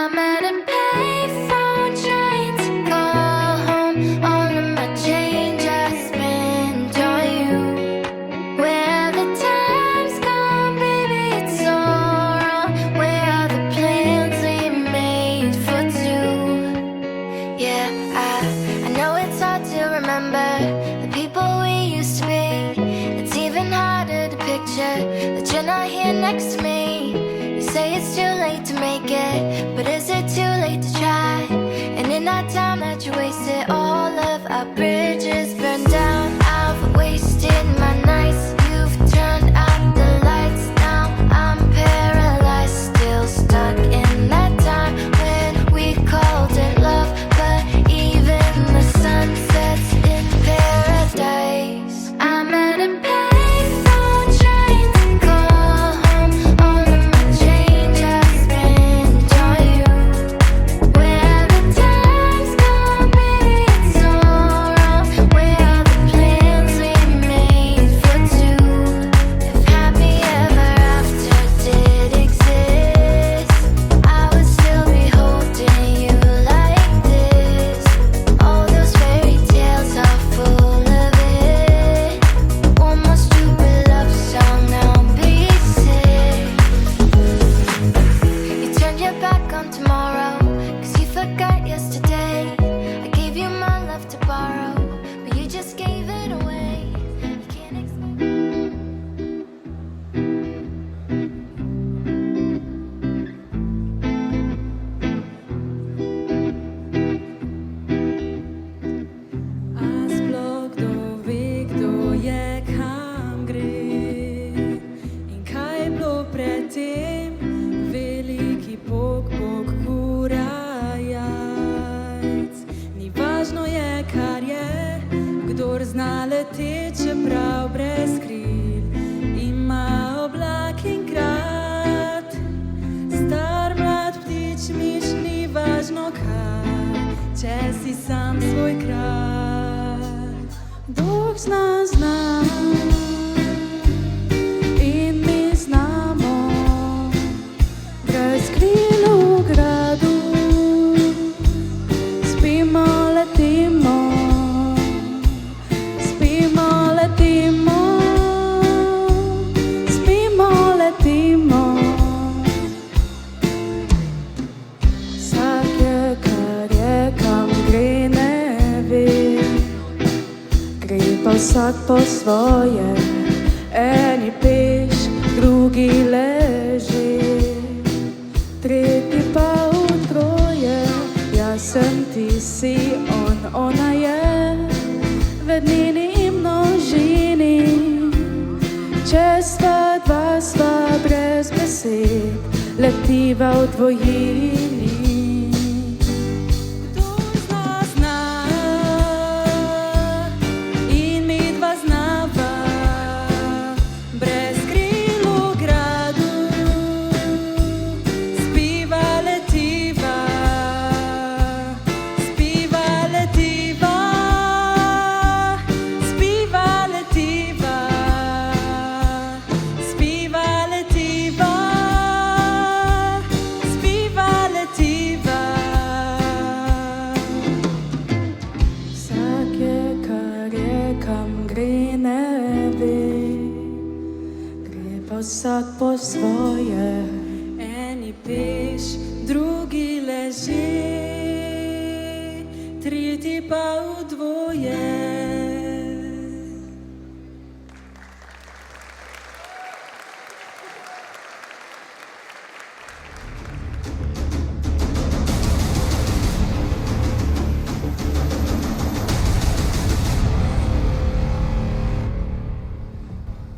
I'm at a payphone trying to call home. All of my change I spent on you. Where the time's gone, baby, it's all wrong. Where are the plans we made for two? Yeah, I know it's hard to remember the people we used to be. It's even harder to picture that you're not here next to me. You say it's too late to make it, but is it too late to try? And in that time that you wasted, all of our bridges burned down. I've wasted my nights, you've turned out the lights. Now I'm paralyzed, still stuck in that time when we called it love. But even the sun sets in paradise. I'm at a payphone trying to call home. All of my change I spent on you. Where the time's gone, baby, it's all wrong. Where are the plans we made for two? If happy ever after did exist, I would still be holding you like this. All those fairy tales are full of it. One more stupid love song, now be sick. You turned your back on tomorrow, 'cause you forgot yesterday. I gave you my love to borrow, but you just gave it away. You can't explain. A sploh kdo ve, kdo je, kam gre in kaj je bilo pred tem. Veliki Bog, Bog kura jajc. Ni važno je, kar je, kdor zna letet, čeprav brez kril. Ima oblak in krat, star mlad ptič, miš, ni važno kaj, če si sam svoj kralj. Bog zna in mi znamo, brez kril v gradu, spimo, letimo, spimo, letimo, spimo, letimo. Vsak je, kar je, kam gre, ne ve. Gre pa vsak po svoje, eni peš, drugi leže, tretji pa utroje. Jaz sem, ti si, ona je, v ednini in množini. Če sva dva, sva brez besed, letiva v dvojini. Kdor zna in midva znava, brez kril v gradu, spiva, letiva, spiva, letiva, spiva, letiva, spiva, letiva, spiva, letiva. Vsak je, kar je, kam gre, ne ve. Gre pa vsak po svoje, eni peš, drugi leže, tretji pa v dvoje.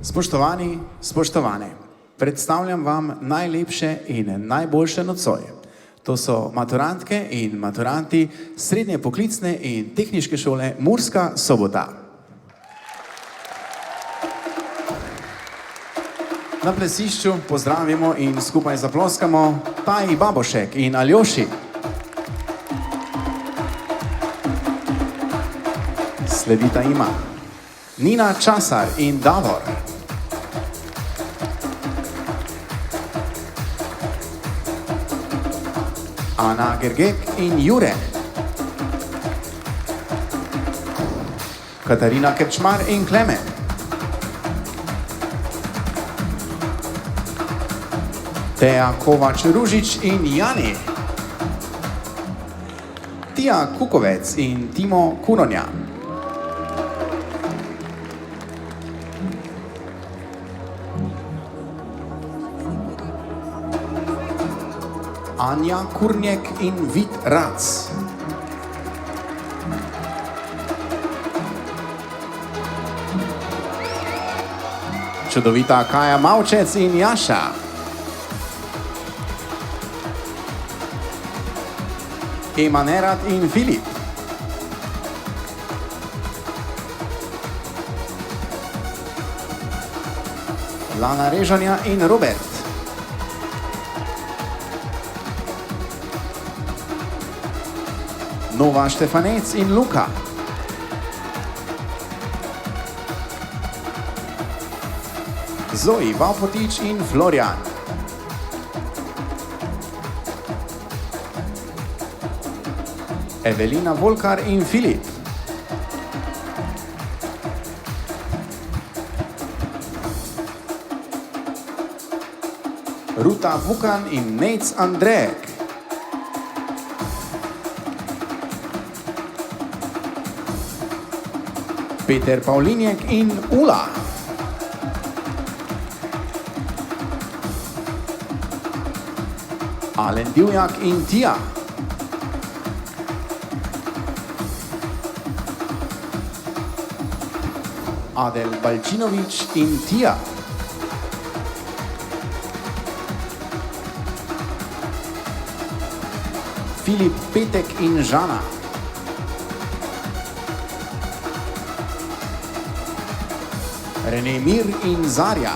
Spoštovani, spoštovane, predstavljam vam najlepše in najboljše nocoj. To so maturantke in maturanti Srednje poklicne in tehniške šole Murska Sobota. Na plesišču pozdravimo in skupaj zaploskamo Taji Babošek in Aljoši. Sledita ima Nina Časar in Davor. Ana Gergek in Jure. Katarina Krčmar in Klemen. Teja Kovač-Ružič in Jani. Tija Kukovec in Timo Kunonja. Anja Kurnjek in Vid Rac. Čudovita Kaja Mavčec in Jaša. Ema Nerat in Filip. Lana Režanja in Robert. Nova Štefanec in Luka. Zoji Vavpotič in Florian. Evelina Volkar in Filip. Ruta Vukan in Nejc Andrejek. Peter Pavlinjek in Ula. Alen Divjak in Tija. Adel Balčinovič in Tija. Filip Petek in Žana. Rene Mir in Zarja.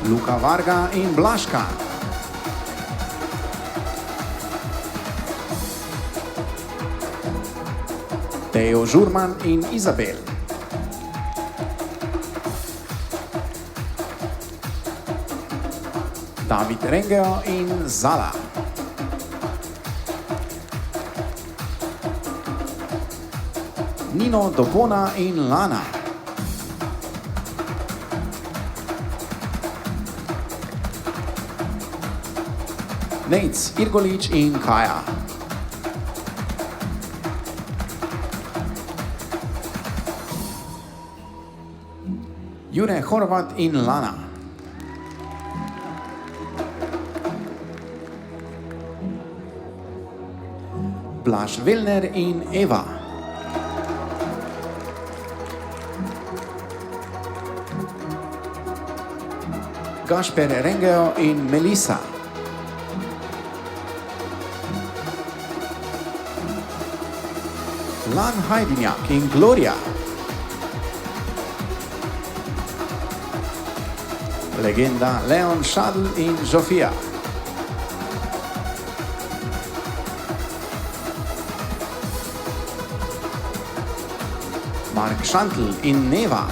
Luka Varga in Blaška. Tejo Žurman in Izabel. David Rengeo in Zala. Nino Dopona in Lana. Nejc Irgolič in Kaja. Jure Horvat in Lana. Blaž Velner in Eva. Gašper Rengeo in Melisa. Lan Hajdinjak in Gloria. Legenda Leon Šadl in Žofija. Mark Šantl in Neva.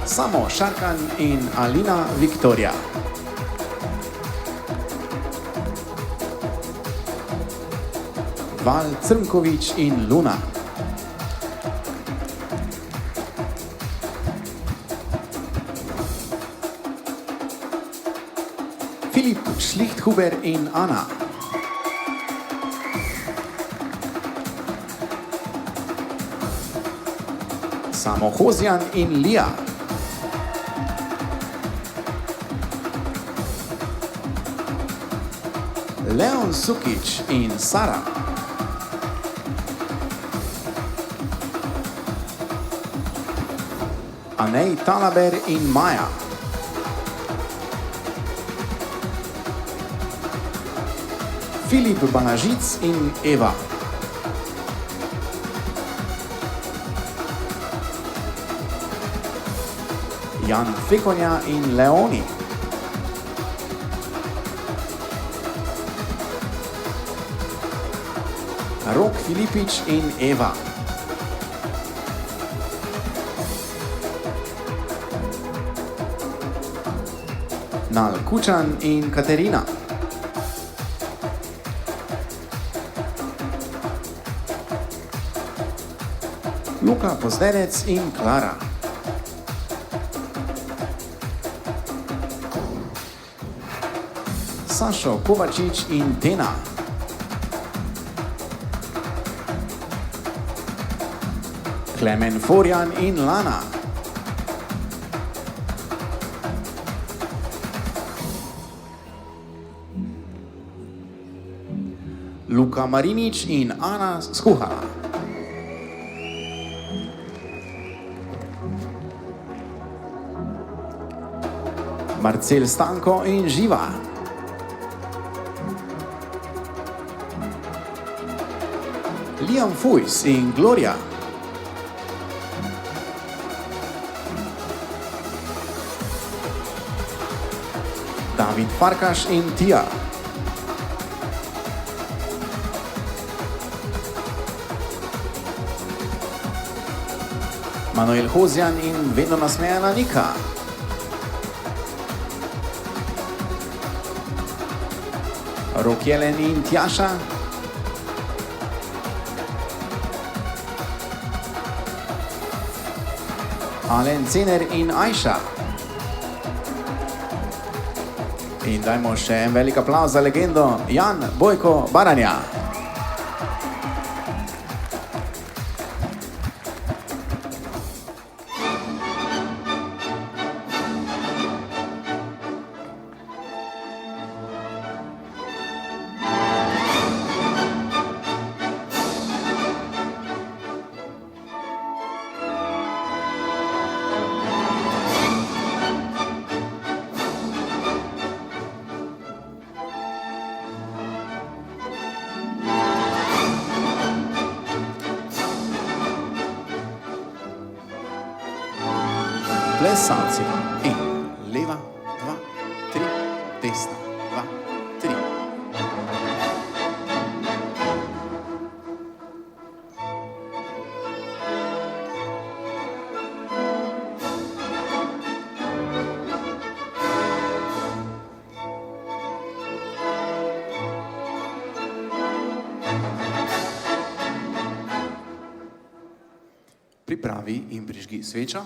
Samo Šarkan in Alina Viktorija. Val Crnkovič in Luna. Filip Šlichthuber in Ana. Samo Hozjan in Lija. Leon Sukič in Sara. Anej Talaber in Maja. Filip Banažic in Eva. Jan Fekonja in Leoni. Rok Filipič in Eva. Nal Kučan in Katerina. Luka Pozdenec in Klara. Sašo Kovačič in Tena. Klemen Forjan in Lana. Luka Marinič in Ana Skuha. Marcel Stanko in Živa. Liam Fujs in Gloria. David Farkaš in Tija. Manuel Hozjan in vedno nasmejana Nika. Rok Jelen in Tjaša. Alen Cener in Ajša. In dajmo še en velik aplavz za legendo Jan Bojko Baranja. Plesalci. In leva, 2, 3, desna, 2, 3. Pripravi in prižgi svečo.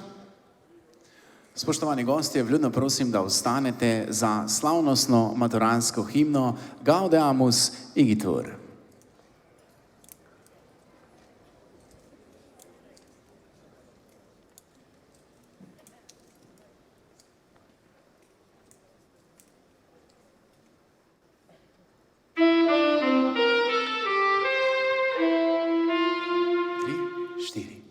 Spoštovani gostje, vljudno prosim, da ostanete za slavnostno maturantsko himno Gaudeamus Igitur. Tri, štiri.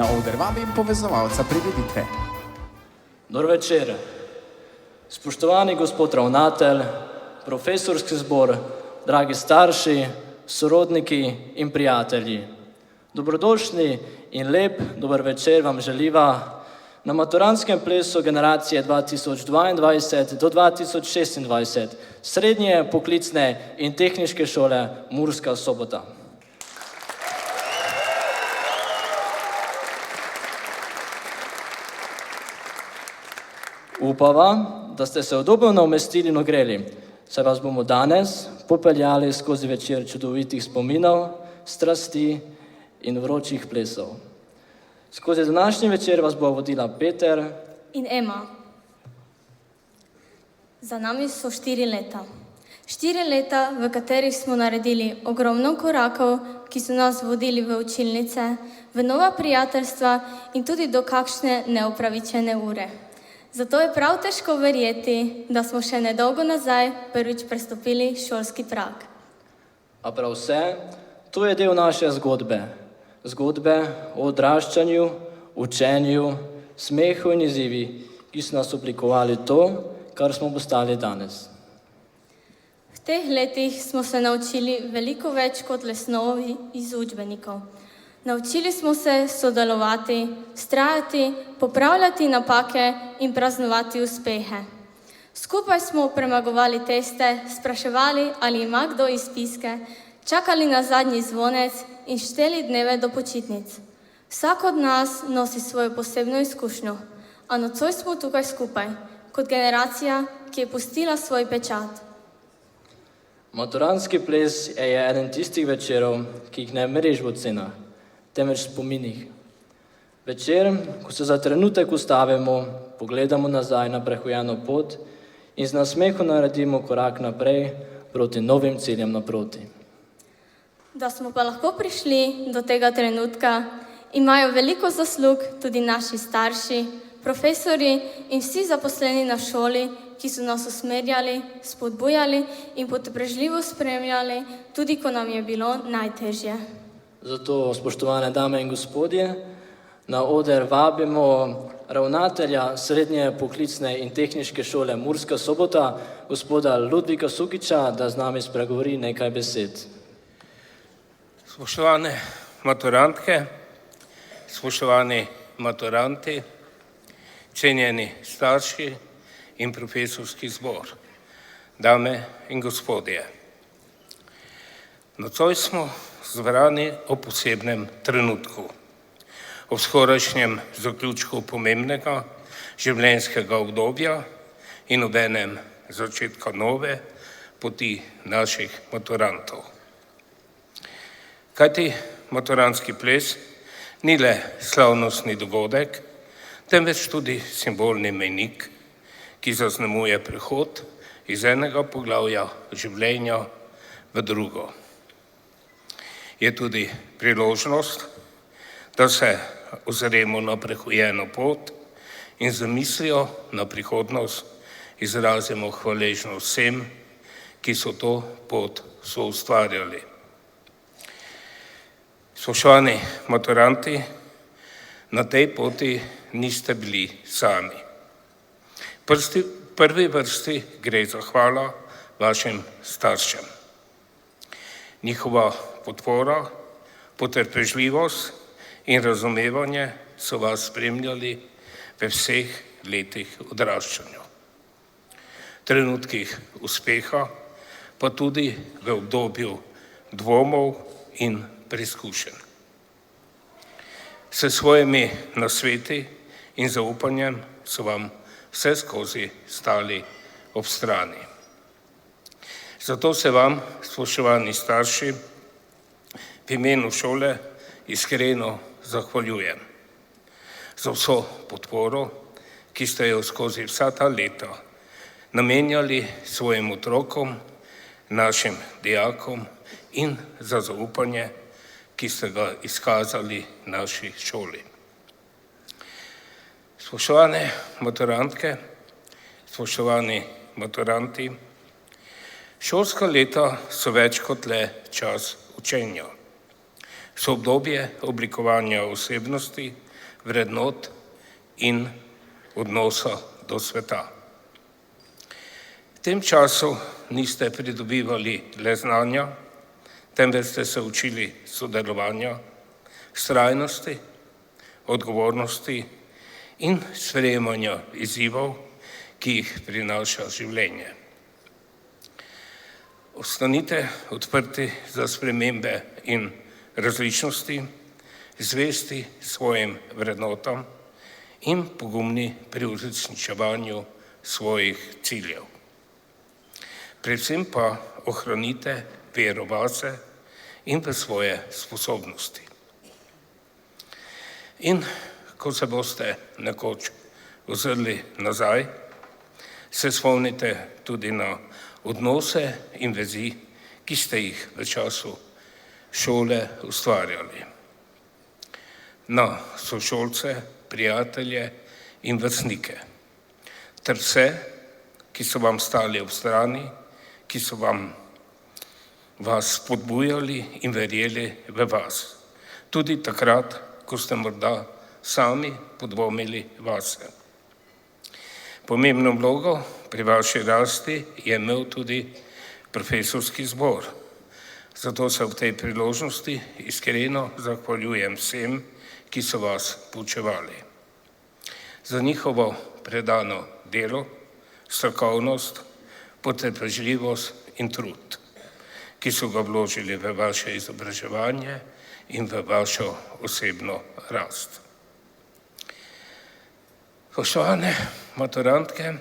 Na oder vabim povezovalca prireditve. Dober večer. Spoštovani gospod ravnatelj, profesorski zbor, dragi starši, sorodniki in prijatelji. Dobrodošli in lep dober večer vam želiva na maturantskem plesu generacije 2022 do 2026 Srednje poklicne in tehniške šole Murska Sobota. Upava, da ste se udobno umestili in ogreli, saj vas bomo danes popeljali skozi večer čudovitih spominov, strasti in vročih plesov. Skozi današnji večer vas bo vodila Peter In Ema. Za nami so 4 leta. 4 leta, v katerih smo naredili ogromno korakov, ki so nas vodili v učilnice, v nova prijateljstva in tudi do kakšne neupravičene ure. Zato je prav težko verjeti, da smo še nedolgo nazaj prvič prestopili šolski prag. A prav vse, to je del naše zgodbe. Zgodbe o odraščanju, učenju, smehu in izzivi, ki so nas oblikovali to, kar smo postali danes. V teh letih smo se naučili veliko več kot le snovi iz učbenikov. Naučili smo se sodelovati, vztrajati, popravljati napake in praznovati uspehe. Skupaj smo premagovali teste, spraševali, ali ima kdo izpiske, čakali na zadnji zvonec in šteli dneve do počitnic. Vsak od nas nosi svojo posebno izkušnjo, a nocoj smo tukaj skupaj, kot generacija, ki je pustila svoj pečat. Maturantski ples je eden tistih večerov, ki jih ne meriš v ocenah, temveč spominih. Večer, ko se za trenutek ustavimo, pogledamo nazaj na prehojeno pot in z nasmehom naredimo korak naprej proti novim ciljem naproti. Da smo pa lahko prišli do tega trenutka, imajo veliko zaslug tudi naši starši, profesorji in vsi zaposleni na šoli, ki so nas usmerjali, spodbujali in potrpežljivo spremljali, tudi ko nam je bilo najtežje. Zato, spoštovane dame in gospodje, na oder vabimo ravnatelja Srednje poklicne in tehniške šole Murska Sobota, gospoda Ludvika Sukiča, da z nami spregovori nekaj besed. Spoštovane maturantke, spoštovani maturanti, cenjeni starši in profesorski zbor, dame in gospodje. Nocoj smo zbrani o posebnem trenutku, o skorajšnjem zaključku pomembnega življenjskega obdobja in obenem začetka nove poti naših maturantov. Kajti maturantski ples ni le slavnostni dogodek, temveč tudi simbolni mejnik, ki zaznamuje prehod iz enega poglavja življenja v drugo. Je tudi priložnost, da se ozremo na prehojeno pot in z mislijo na prihodnost izrazimo hvaležnost vsem, ki so to pot soustvarjali. Spoštovani maturanti, na tej poti niste bili sami. V prvi vrsti gre zahvala vašim staršem. Njihova podpora, potrpežljivost in razumevanje so vas spremljali v vseh letih odraščanja. Trenutkih uspeha, pa tudi v obdobju dvomov in preizkušenj. S svojimi nasveti in zaupanjem so vam vse skozi stali ob strani. Zato se vam, spoštovani starši, v imenu šole iskreno zahvaljujem za vso podporo, ki ste jo skozi vsa ta leta namenjali svojim otrokom, našim dijakom in za zaupanje, ki ste ga izkazali naši šoli. Spoštovane maturantke, spoštovani maturanti, šolska leta so več kot le čas učenja. So obdobje oblikovanja osebnosti, vrednot in odnosa do sveta. V tem času niste pridobivali le znanja, temveč ste se učili sodelovanja, vztrajnosti, odgovornosti in sprejemanja izzivov, ki jih prinaša življenje. Ostanite odprti za spremembe in različnosti, zvesti svojim vrednotam in pogumni pri uresničevanju svojih ciljev. Predvsem pa ohranite vero vase in v svoje sposobnosti. In ko se boste nekoč ozrli nazaj, se spomnite tudi na odnose in vezi, ki ste jih v času šole ustvarjali. Na sošolce, prijatelje in vrstnike, ter vse, ki so vam stali ob strani, ki so vas spodbujali in verjeli v vas, tudi takrat, ko ste morda sami podvomili vase. Pomembno vlogo pri vaši rasti je imel tudi profesorski zbor. Zato se v tej priložnosti iskreno zahvaljujem vsem, ki so vas poučevali. Za njihovo predano delo, strokovnost, potrpežljivost in trud, ki so ga vložili v vaše izobraževanje in v vašo osebno rast. Spoštovane maturantke,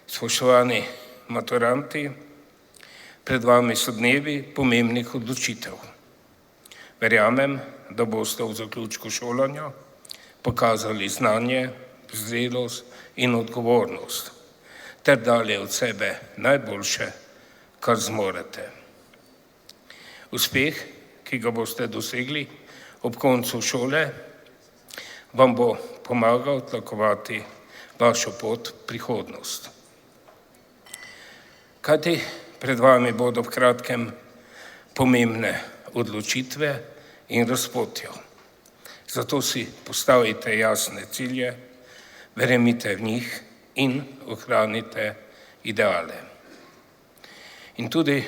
spoštovani maturanti, pred vami so dnevi pomembnih odločitev. Verjamem, da boste v zaključku šolanja pokazali znanje, zrelost in odgovornost ter dali od sebe najboljše, kar zmorete. Uspeh, ki ga boste dosegli ob koncu šole, vam bo pomagal tlakovati vašo pot v prihodnost. Kajti pred vami bodo v kratkem pomembne odločitve in razpotja. Zato si postavite jasne cilje, verjemite v njih in ohranite ideale. In tudi,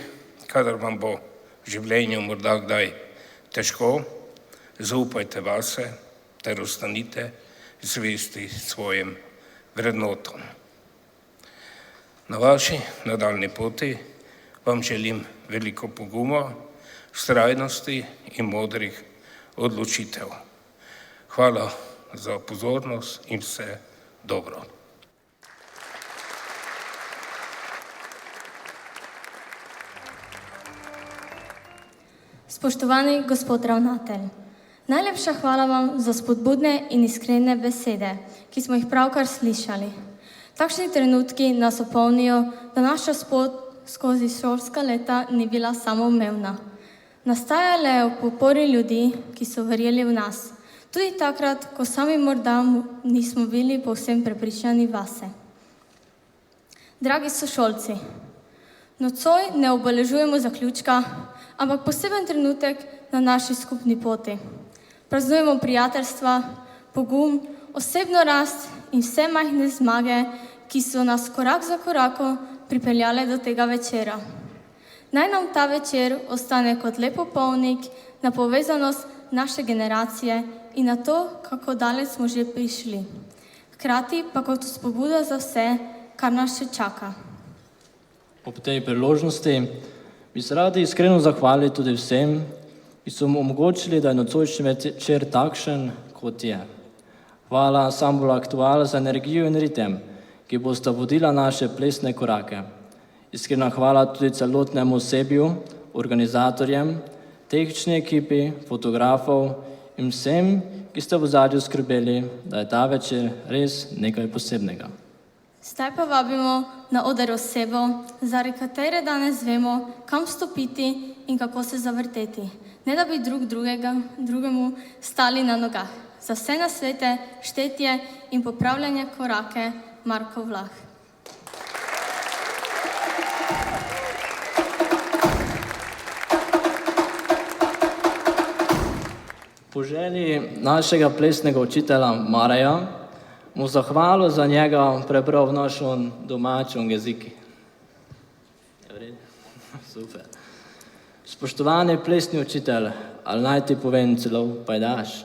kadar vam bo v življenju morda kdaj težko, zaupajte vase ter ostanite zvesti svojim vrednotam. Na vaši nadaljnji poti vam želim veliko poguma, vztrajnosti in modrih odločitev. Hvala za pozornost in vse dobro. Spoštovani gospod ravnatelj, najlepša hvala vam za spodbudne in iskrene besede, ki smo jih pravkar slišali. Takšni trenutki nas opomnijo, da naša pot skozi šolska leta ni bila samoumevna. Nastajala je ob podpori ljudi, ki so verjeli v nas, tudi takrat, ko sami morda nismo bili povsem prepričani vase. Dragi sošolci, nocoj ne obeležujemo zaključka, ampak poseben trenutek na naši skupni poti. Praznujemo prijateljstva, pogum, osebno rast in vse majhne zmage, ki so nas korak za korakom pripeljale do tega večera. Naj nam ta večer ostane kot lep opomnik na povezanost naše generacije in na to, kako daleč smo že prišli. Hkrati pa kot spodbuda za vse, kar nas še čaka. Ob tej priložnosti bi se radi iskreno zahvalili tudi vsem, ki so mu omogočili, da je nocojšnji večer takšen, kot je. Hvala ansamblu Aktual za energijo in ritem, ki bosta vodila naše plesne korake. Iskrena hvala tudi celotnemu osebju, organizatorjem, tehnični ekipi, fotografov in vsem, ki ste v ozadju skrbeli, da je ta večer res nekaj posebnega. Zdaj pa vabimo na oder osebo, zaradi katere danes vemo, kam stopiti in kako se zavrteti, ne da bi drugemu stali na nogah. Za vse nasvete, štetje in popravljanje korake, Marko Vlah. Po želji našega plesnega učitelja Maraja, mu zahvalo za njega prebral v našem domačem jeziku. Super. Spoštovani plesni učitelj, ali naj ti povem celo pajdaš?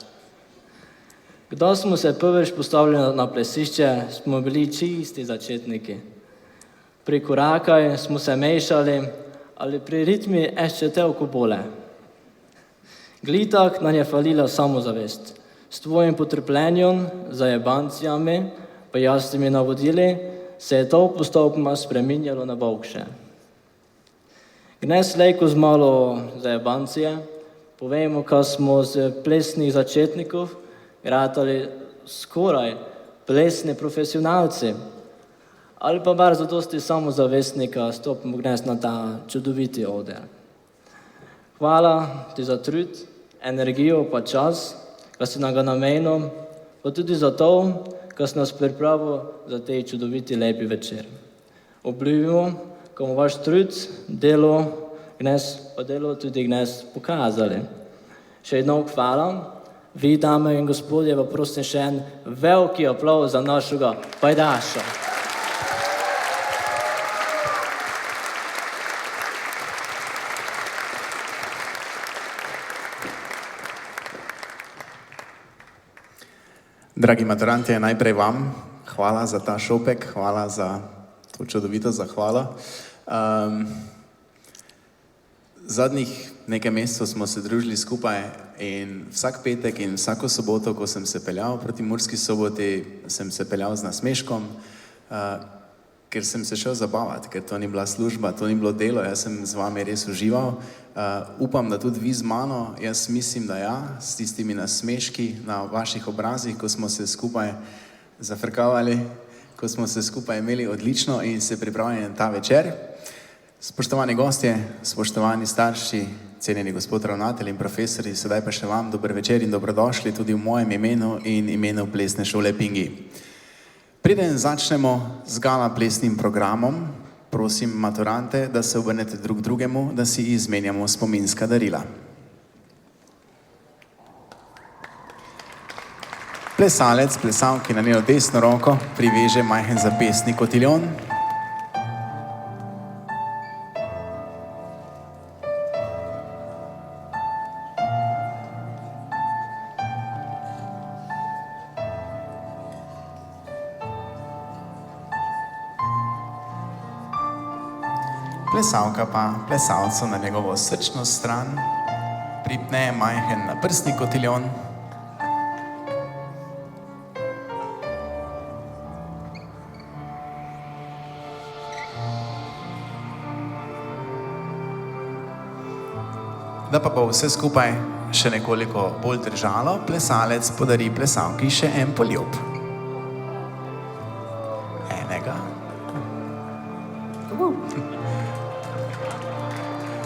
Kdo smo se prvič postavili na plesišče, smo bili čisti začetniki. Pri korakaj smo se mešali, ali pri ritmi ještě toliko bolje. Glitak nam je falila samozavest. S tvojim potrpljenjem, zajebancijami, pa jasnimi navodili, se je to postopoma spreminjalo na boljše. Gnes lejko z malo zajebancije, povemo, ko smo z plesnih začetnikov gratali skoraj plesni profesionalci, ali pa bar zadosti samozavestnika stopimo gnes na ta čudoviti oder. Hvala ti za trud, energijo pa čas, ko si nam ga namenil, pa tudi za to, ko si nas pripravil za te čudoviti lepi večer. Obljubimo, ko bomo vaš trud, delo tudi gnes pokazali. Še jednou hvala. Vi, dame in gospodje, pa prosim še en veliki aplavz za našega pajdaša. Dragi maturanti, najprej vam hvala za ta šopek, hvala za to čudovito zahvalo. Zadnjih nekaj mesecev smo se družili skupaj in vsak petek in vsako soboto, ko sem se peljal proti Murski Soboti, sem se peljal z nasmeškom, ker sem se šel zabavati, ker to ni bila služba, to ni bilo delo, jaz sem z vami res užival. Upam, da tudi vi z mano, jaz mislim, da ja, s tistimi nasmeški na vaših obrazih, ko smo se skupaj zafrkavali, ko smo se skupaj imeli odlično in se pripravljali na ta večer. Spoštovani gostje, spoštovani starši, cenjeni gospod ravnatelj in profesori, sedaj pa še vam dober večer in dobrodošli tudi v mojem imenu in imenu Plesne šole Pingi. Preden začnemo z gala plesnim programom, prosim maturante, da se obrnete drug drugemu, da si izmenjamo spominska darila. Plesalec, plesalki na njeno desno roko priveže majhen zapestni kotiljon. Plesalka pa plesalcu na njegovo srčno stran pripne majhen naprsni kotiljon. Da pa bo vse skupaj še nekoliko bolj držalo, plesalec podari plesalki še en poljub. Enega.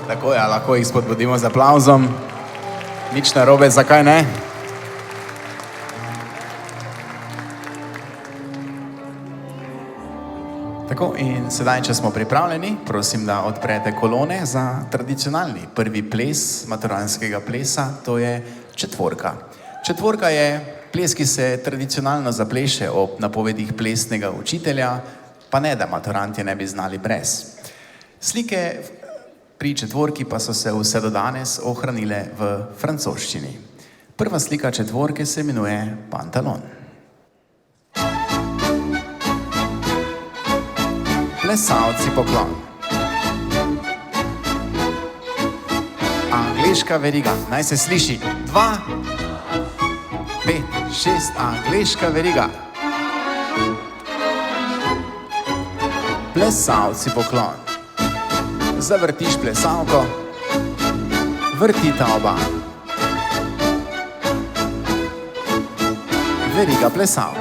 Tako, ja, lahko jih spodbudimo z aplavzom. Nič narobe, zakaj ne? Tako, in sedaj, če smo pripravljeni, prosim, da odprete kolone za tradicionalni prvi ples maturanskega plesa, to je četvorka. Četvorka je ples, ki se tradicionalno zapleše ob napovedih plesnega učitelja, pa ne, da maturanti ne bi znali brez. Slike pri četvorki pa so se vse do danes ohranile v francoščini. Prva slika četvorke se imenuje Pantalon. Plesalci poklon. Angleška veriga, naj se sliši. 2, 5, 6, angleška veriga. Plesalci poklon. Zavrtiš plesalko, vrtita oba. Veriga plesalk.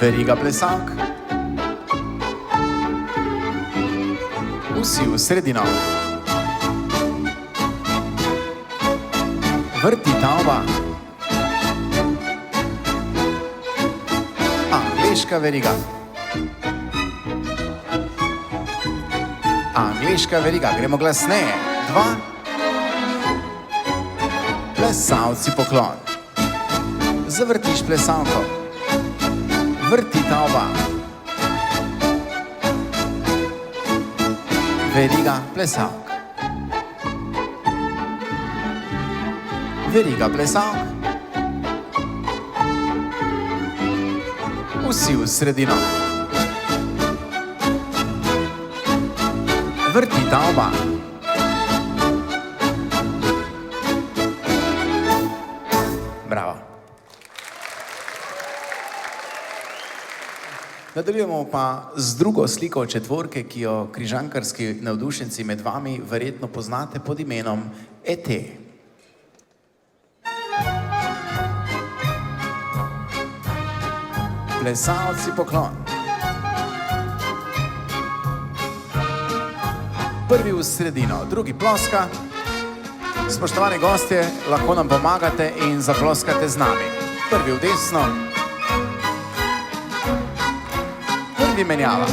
Veriga plesalk. Vsi v sredino. Vrtita oba. Angleška veriga. Angleška veriga, gremo glasneje. 2. Plesalci poklon. Zavrtiš plesalko. Vrtita oba. Veriga plesalk. Veriga plesalk. Vsi v sredino. Vrtita oba. Bravo. Nadaljujemo pa z drugo sliko četvorke, ki jo križankarski navdušenci med vami verjetno poznate pod imenom ET. Plesalci poklon. Prvi v sredino, drugi ploska. Spoštovani gostje, lahko nam pomagate in zaploskate z nami. Prvi v desno. Prvi menjava.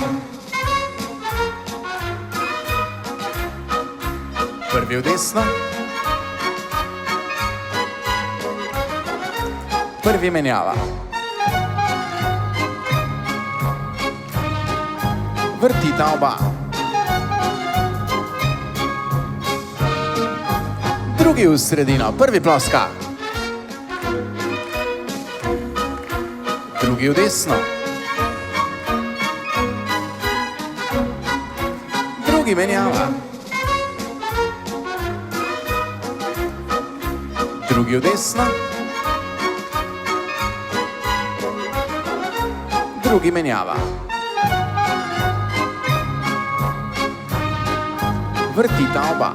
Prvi v desno. Prvi menjava. Vrtita oba. Drugi v sredino, prvi ploska. Drugi v desno. Drugi menjava. Drugi v desno. Drugi menjava. Vrtita oba.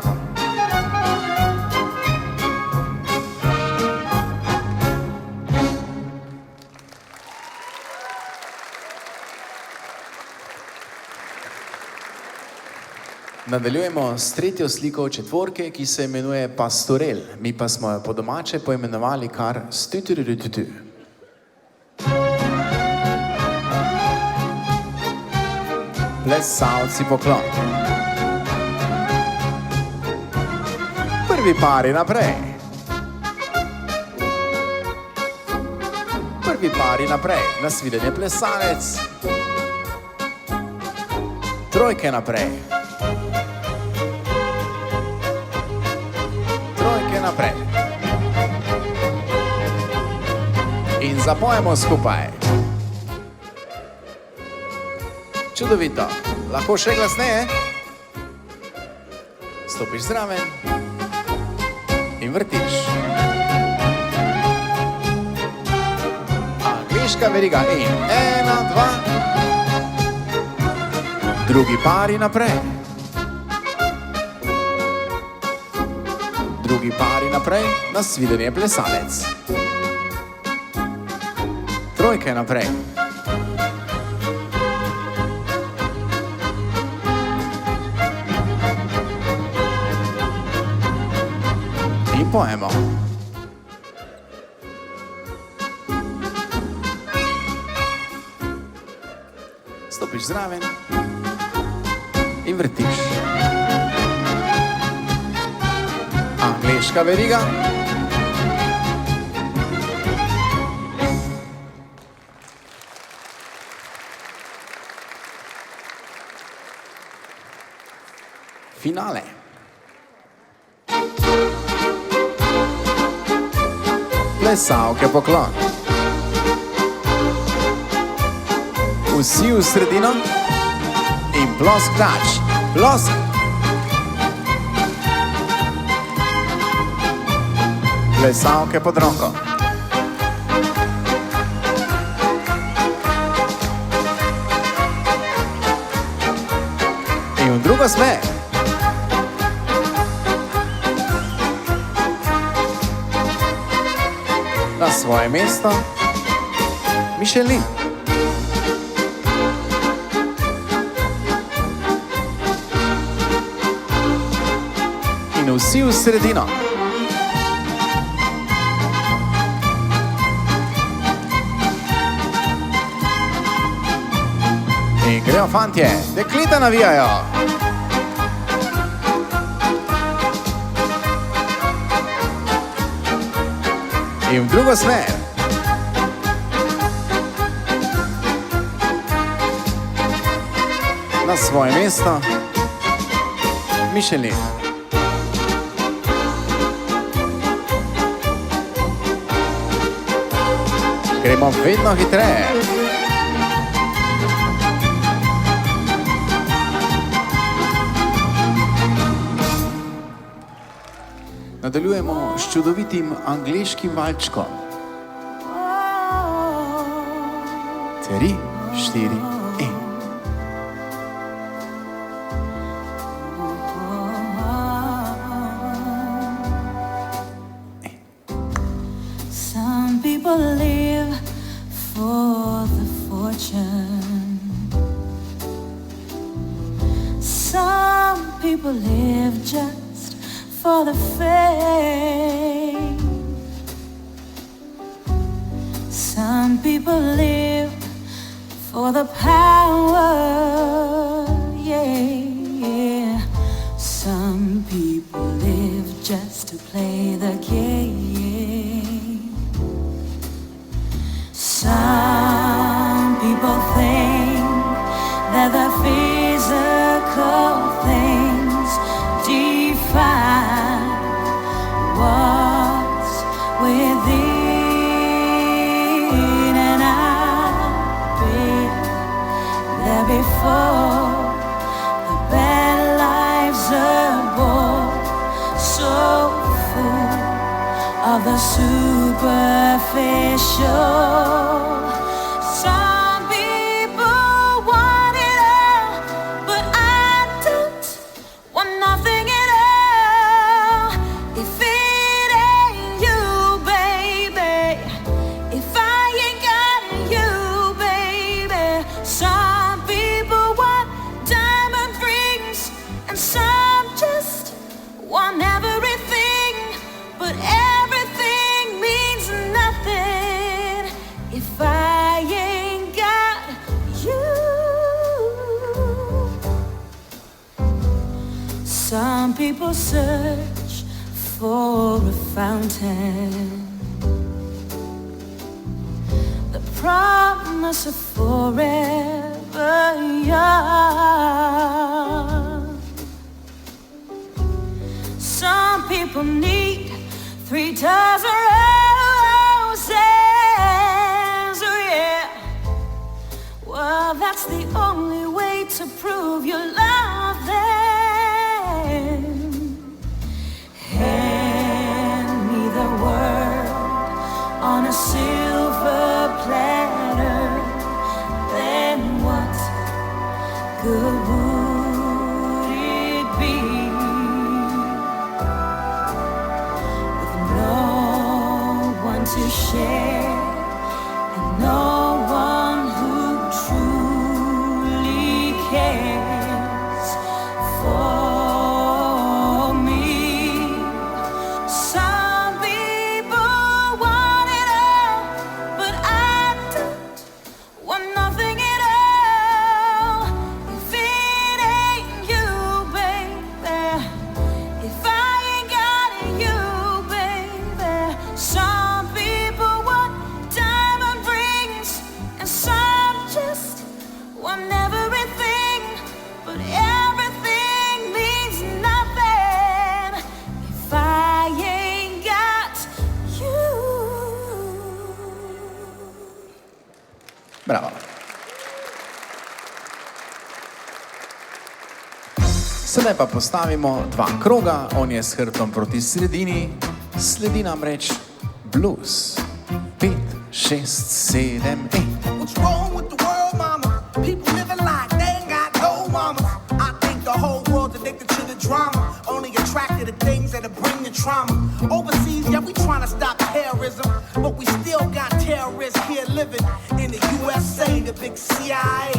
Nadaljujemo s tretjo sliko četvorke, ki se imenuje Pastorel. Mi pa smo jo po domače poimenovali kar Stütürütütü. Plesalci poklon. Prvi pari naprej. Prvi pari naprej. Nasvidenje plesalec. Trojke naprej. Naprej. In zapojemo skupaj. Čudovito. Lahko še glasneje. Stopiš zraven in vrtiš. Angliška veriga in 1, 2. Drugi pari naprej. Drugi pari naprej, nasvidenje plesalec. Trojke naprej. In pojemo. Stopiš zraven in vrtiš. Angliška veriga. Finale. Plesalke poklon. Vsi v sredino in plosk tač. Plosk. Plesalke pod roko. In v drugo smer. Na svoje mesto. Michelin. In vsi v sredino. In grejo fantje, dekleta navijajo. In v drugo smer. Na svoje mesto. Michelin. Gremo vedno hitreje. Nadaljujemo s čudovitim angleškim valčkom. 3, 4. Some people live for the fortune. Some people live just for the fame. Some people live for the power, yeah. Some people live just to play the game. Some people think that the physical things define what's within, and I've been there before. The bad lives are born, so full of the superficial. Some people want it all, but I don't want nothing at all. If it ain't you, baby, if I ain't got you, baby. Some people want diamond rings, and some just want everything, but everything means nothing if I ain't got you. Some people search for a fountain, the promise of forever young. Some people need 3 dozen roses, oh yeah. Well, that's the only way to prove you love them. Hand me the world on a silver platter, then what good would it be? With no one to share and no one who truly cares for me. Some people want it all, but I don't want nothing at all. If it ain't you, baby, if I ain't got you, baby. Some people want diamond rings, and some just want everything, but everything means nothing if I ain't got you. Bravo. Sedaj pa postavimo 2 kroga, on je s hrbtom proti sredini, sledi namreč blues. 5, 6, 7, 8. What's wrong with the world, mama? People living like they ain't got no mamas. I think the whole world's addicted to the drama, only attracted to things that'll bring the trauma. Overseas, yeah, we trying to stop terrorism, but we still got terrorists here living in the USA, the big CIA,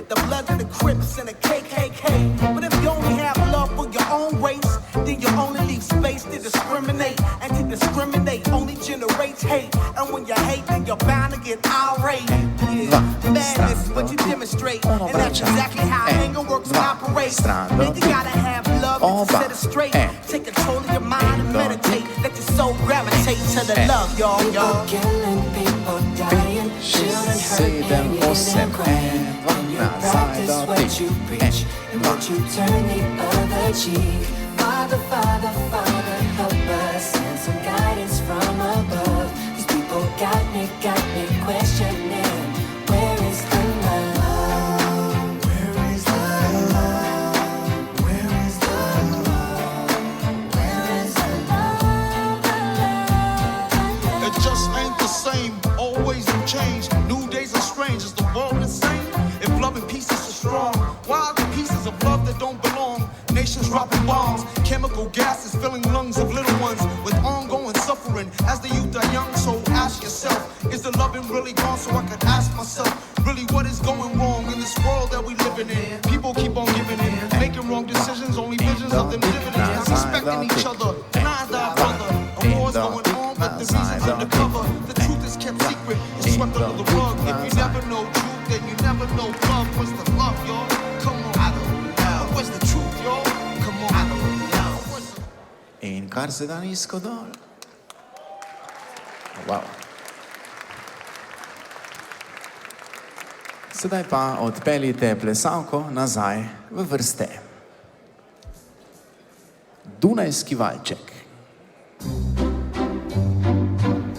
the Bloods and the Crips and the KKK. But if you only have love for your own race, then you only leave space to discriminate, and to discriminate only generates hate. And when you hate, then you're bound to get irate. Yeah, madness is what you demonstrate, and that's exactly how anger works and operates. Man, you gotta have love to set it straight. Take control of your mind and meditate. Let your soul gravitate to the love, y'all. Killing people, dying, children hurt, and you didn't cry. And you practice what you preach, and what you turn the other cheek. Father, Father, Father, help us, send some guidance from above. These people got me questioning, where is the love? Where is the love? Where is the love? Where is the love? It just ain't the same, always in change. New days are strange, is the world insane? If love and peace is so strong, why are there pieces of love that don't belong? Nations dropping bombs, chemical gases filling lungs of little ones with ongoing suffering. As the youth are young, so ask yourself, been really gone so I could ask myself, really what is going wrong in this world that we living in? People keep on giving in, making wrong decisions, only visions of them dividends, not respecting each other, denying our brother. A war's going on, but the reason's undercover. The truth is kept secret, it's swept under the rug. If you never know truth, then you never know love. Where's the love, y'all? Come on, I don't know. Where's the truth, y'all? Come on, I don't know. Where's the... In kar se da nizko dol. Wow. Sedaj pa odpeljite plesalko nazaj v vrste. Dunajski valček.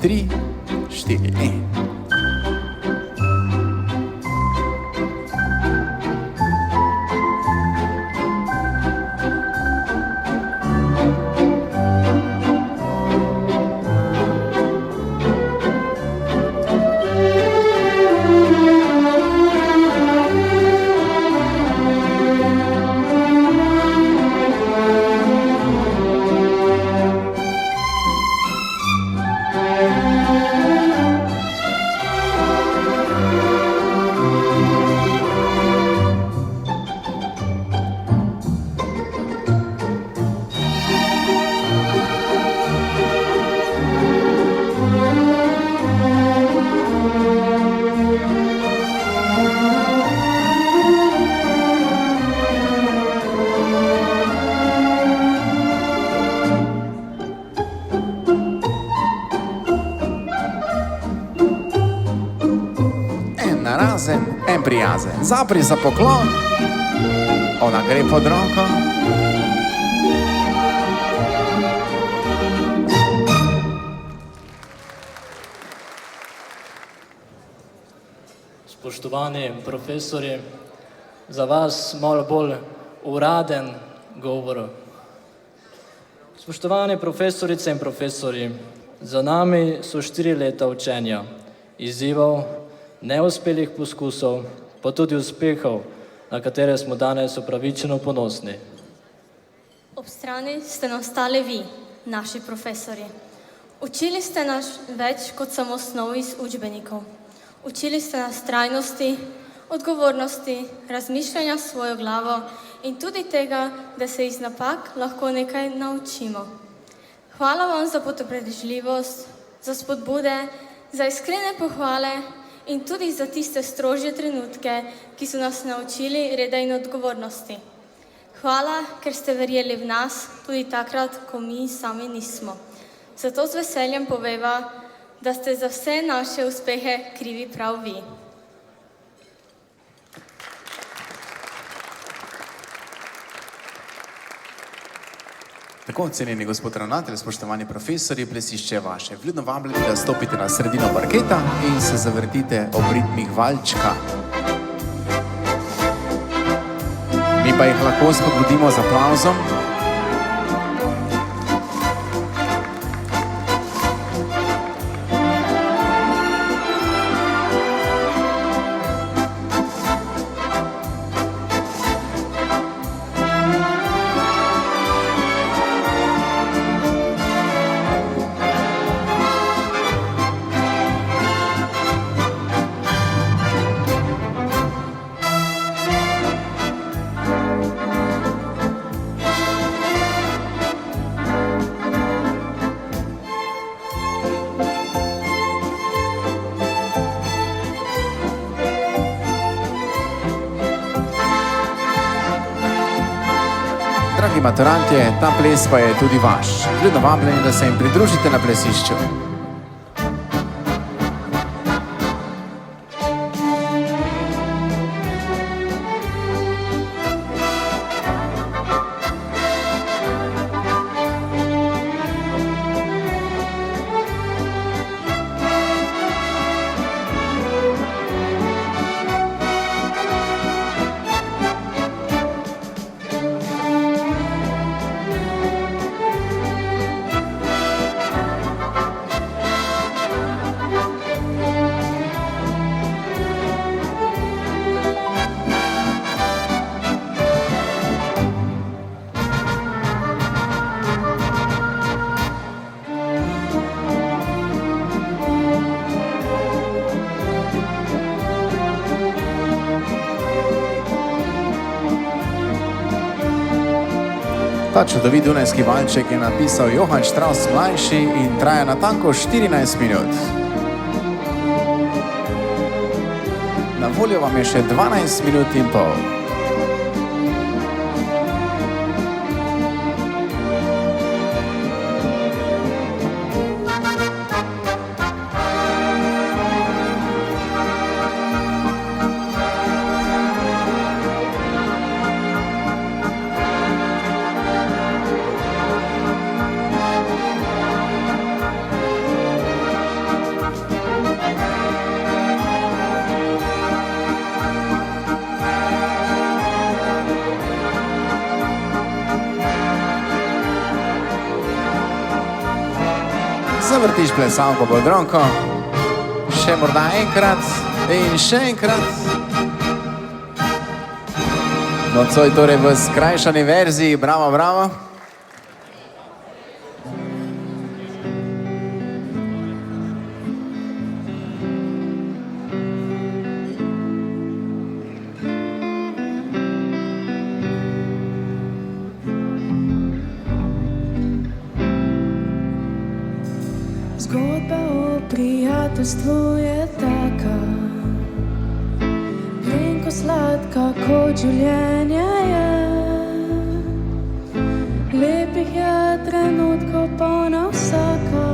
3, 4. Narazen, en prijazen, zapri za poklon, ona gre pod roko. Spoštovani profesori, za vas malo bolj uraden govor. Spoštovani profesorice in profesori, za nami so 4 leta učenja, izzivov, neuspelih poskusov, pa tudi uspehov, na katere smo danes upravičeno ponosni. Ob strani ste nam stali vi, naši profesori. Učili ste nas več kot samo snov iz učbenikov. Učili ste nas trajnosti, odgovornosti, razmišljanja s svojo glavo in tudi tega, da se iz napak lahko nekaj naučimo. Hvala vam za potrpežljivost, za spodbude, za iskrene pohvale in tudi za tiste strožje trenutke, ki so nas naučili reda in odgovornosti. Hvala, ker ste verjeli v nas tudi takrat, ko mi sami nismo. Zato z veseljem poveva, da ste za vse naše uspehe krivi prav vi. Tako, cenjeni gospod ravnatelj, spoštovani profesori, plesišče je vaše. Vljudno vabljeni, da stopite na sredino parketa in se zavrtite ob ritmih valčka. Mi pa jih lahko spodbudimo z aplavzom. Dragi maturantje, ta ples pa je tudi vaš. Vljudno vabljeni, da se jim pridružite na plesišču. Ta čudovit dunajski valček je napisal Johann Strauss mlajši in traja natanko 14 minut. Na voljo vam je še 12 minut in pol. Zavrtiš plesalko bodronko, še morda enkrat in še enkrat. Nocoj torej v skrajšani verziji, bravo, bravo. Zgodba o prijateljstvu je taka, grenko sladka kot življenje je. Lepih je trenutkov polna vsaka,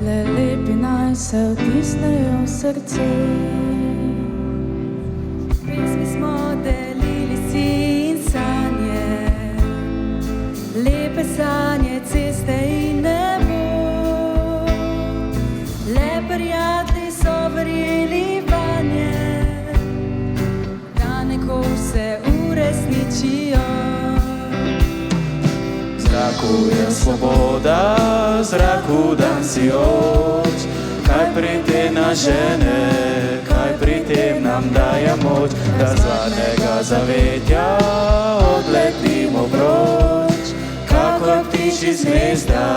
le lepi naj se vtisnejo v srce. Pesmi smo delili si in sanje, lepe sanje, ceste in nebo. Prijatelji so verjeli vanje, da nekoč se uresničijo. V zraku je svoboda, v zraku dan si oč. Kaj pri tem nas žene, kaj pri tem nam daje moč, da z hladnega zavetja odletimo proč. Kakor ptiči z gnezda,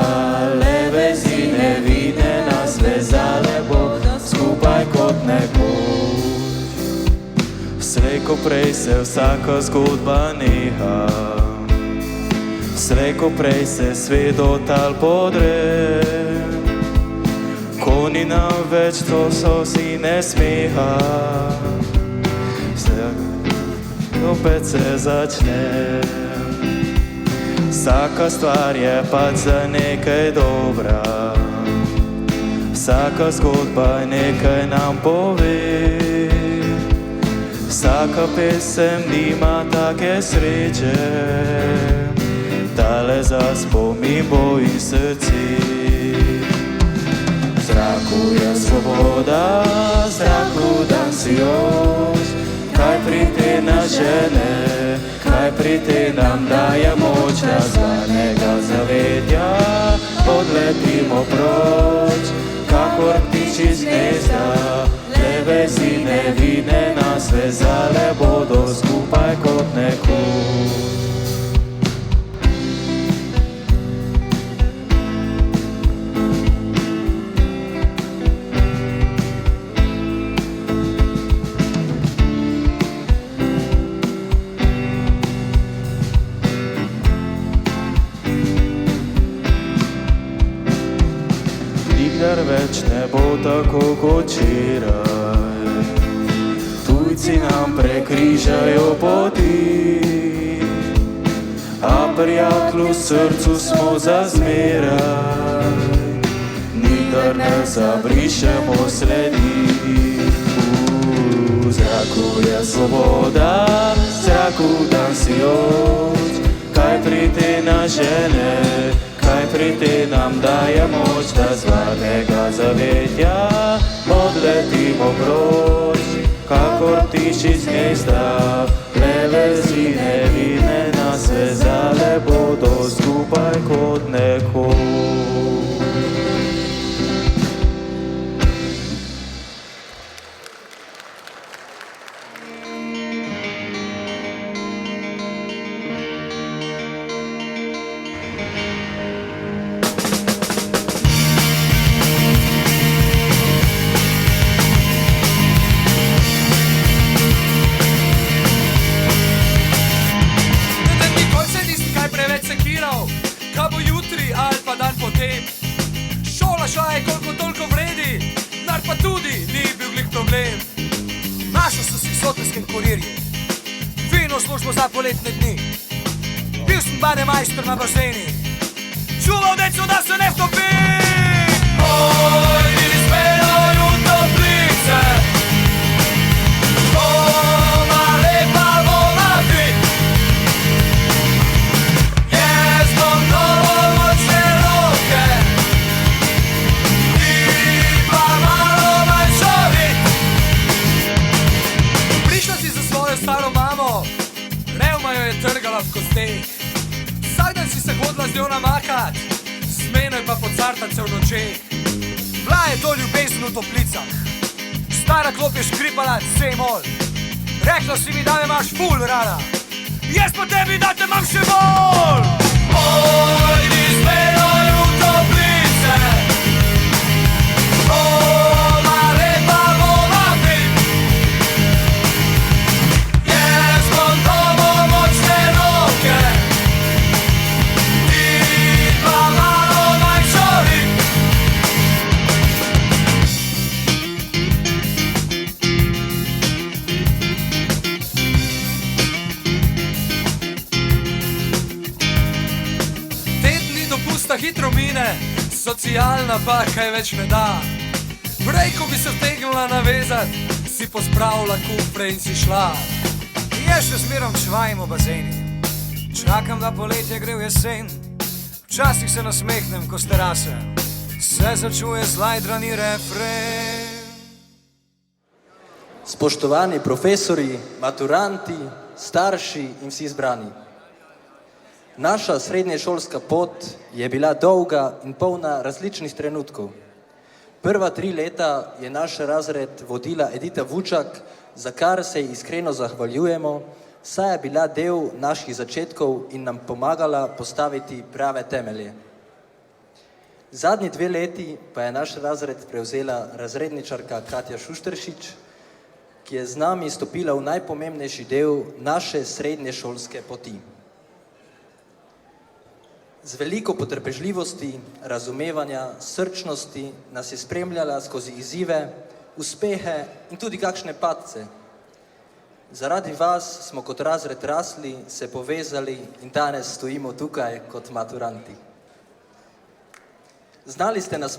le vezi nevidne nas vezale bodo skupaj kot nekoč. Slej ko prej se vsaka zgodba neha, slej ko prej se svet dotal podre. Ko ni nam več, to so si ne smeha, opet se začne. Vsaka stvar je pač za nekaj dobra, vsaka zgodba nekaj nam pove. Vsaka pesem nima take sreče, tale za spomin bo in srce. V zraku je svoboda, v zraku dan si oč. Kaj pri tem nas žene, kaj pri tem nam daje moč, da z hladnega zavetja odletimo proč. Kakor ptiči z gnezda, le vezi nevidne nas vezale bodo skupaj kot nekoč. Nikdar več ne bo tako kot včeraj, tujci nam prekrižajo poti, a prijatelju v srcu smo za zmeraj. Nikdar ne zabrišemo sledi. V zraku je svoboda, v zraku dan si oč. Kaj pri tem nas žene, kaj pri tem nam daje moč, da z hladnega zavetja odletimo proč. Kakor ptiči z gnezda, le vezi nevidne nas vezale bodo skupaj kot nekoč. kurirji. Fino službo za poletne dni. Bil sem bademajster na bazeni. Čuval deco, da se ne vtopi. Oj, ni spejo v toplice. Ona lepa voda ti. Jaz bom dovolj močne roke. Ti pa malo manj šorit. Prišla si za svojo staro mamo. Revma jo je trgala v kosteh. Vsak dan si se hodila z njo namakat, s menoj pa pocartat se v nočeh. Bila je to ljubezen v toplicah, stara klop je škripala C-mol. Rekla si mi, da me imaš ful rada, jaz pa tebi, da te imam še bolj. Oj, ni z menoj v toplice. Ona lepa voda ti. Jaz bom dovolj močne roke. Ti pa malo manj šorit. Tedni dopusta hitro mine, socialna pa kaj več ne da. Prej, ko bi se vtegnila navezat, si pospravila kufre in si šla. Jaz še zmerom čvajim v bazeni, čakam, da poletje gre v jesen. Včasih se nasmehnem, ko s terase se začuje zlajdrani refren. Spoštovani profesori, maturanti, starši in vsi zbrani. Naša srednješolska pot je bila dolga in polna različnih trenutkov. Prva 3 leta je naš razred vodila Edita Vučak, za kar se ji iskreno zahvaljujemo, saj je bila del naših začetkov in nam pomagala postaviti prave temelje. Zadnji 2 leti pa je naš razred prevzela razredničarka Katja Šušteršič, ki je z nami stopila v najpomembnejši del naše srednješolske poti. Z veliko potrpežljivosti, razumevanja, srčnosti nas je spremljala skozi izzive, uspehe in tudi kakšne padce. Zaradi vas smo kot razred rasli, se povezali in danes stojimo tukaj kot maturanti. Znali ste nas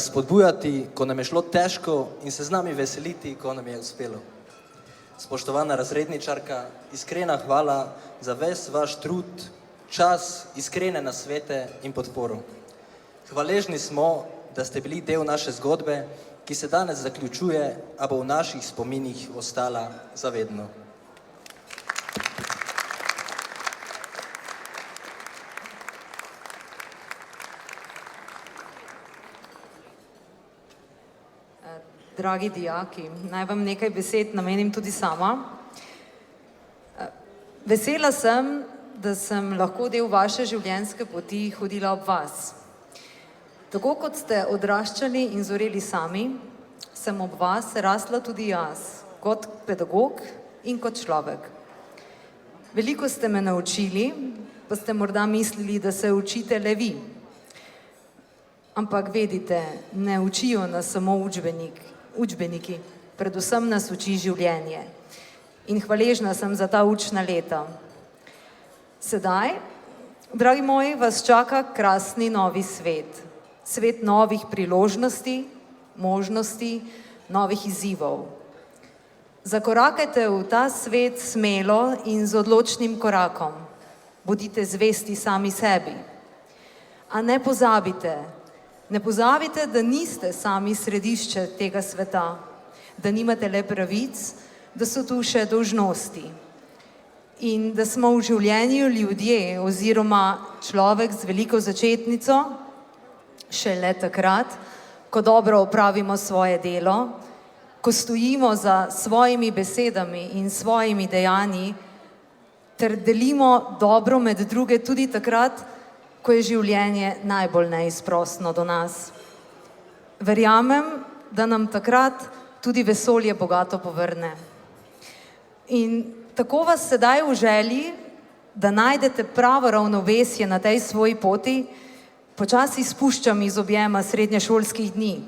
spodbujati, ko nam je šlo težko in se z nami veseliti, ko nam je uspelo. Spoštovana razredničarka, iskrena hvala za ves vaš trud, čas, iskrene nasvete in podporo. Hvaležni smo, da ste bili del naše zgodbe, ki se danes zaključuje, a bo v naših spominih ostala zavedno. Dragi dijaki, naj vam nekaj besed namenim tudi sama. Vesela sem, da sem lahko del vaše življenjske poti hodila ob vas. Tako kot ste odraščali in zoreli sami, sem ob vas rasla tudi jaz, kot pedagog in kot človek. Veliko ste me naučili, pa ste morda mislili, da se učite le vi. Ampak vedite, ne učijo nas samo učbeniki, predvsem nas uči življenje. In hvaležna sem za ta učna leta. Sedaj, dragi moji, vas čaka krasni novi svet. Svet novih priložnosti, možnosti, novih izzivov. Zakorakajte v ta svet smelo in z odločnim korakom. Bodite zvesti sami sebi. A ne pozabite, da niste sami središče tega sveta, da nimate le pravic, da so tu še dolžnosti. In da smo v življenju ljudje oziroma človek z veliko začetnico šele takrat, ko dobro opravimo svoje delo, ko stojimo za svojimi besedami in svojimi dejanji ter delimo dobro med druge tudi takrat, ko je življenje najbolj neizprosno do nas. Verjamem, da nam takrat tudi vesolje bogato povrne. In tako vas sedaj v želji, da najdete pravo ravnovesje na tej svoji poti, počasi spuščam iz objema srednješolskih dni.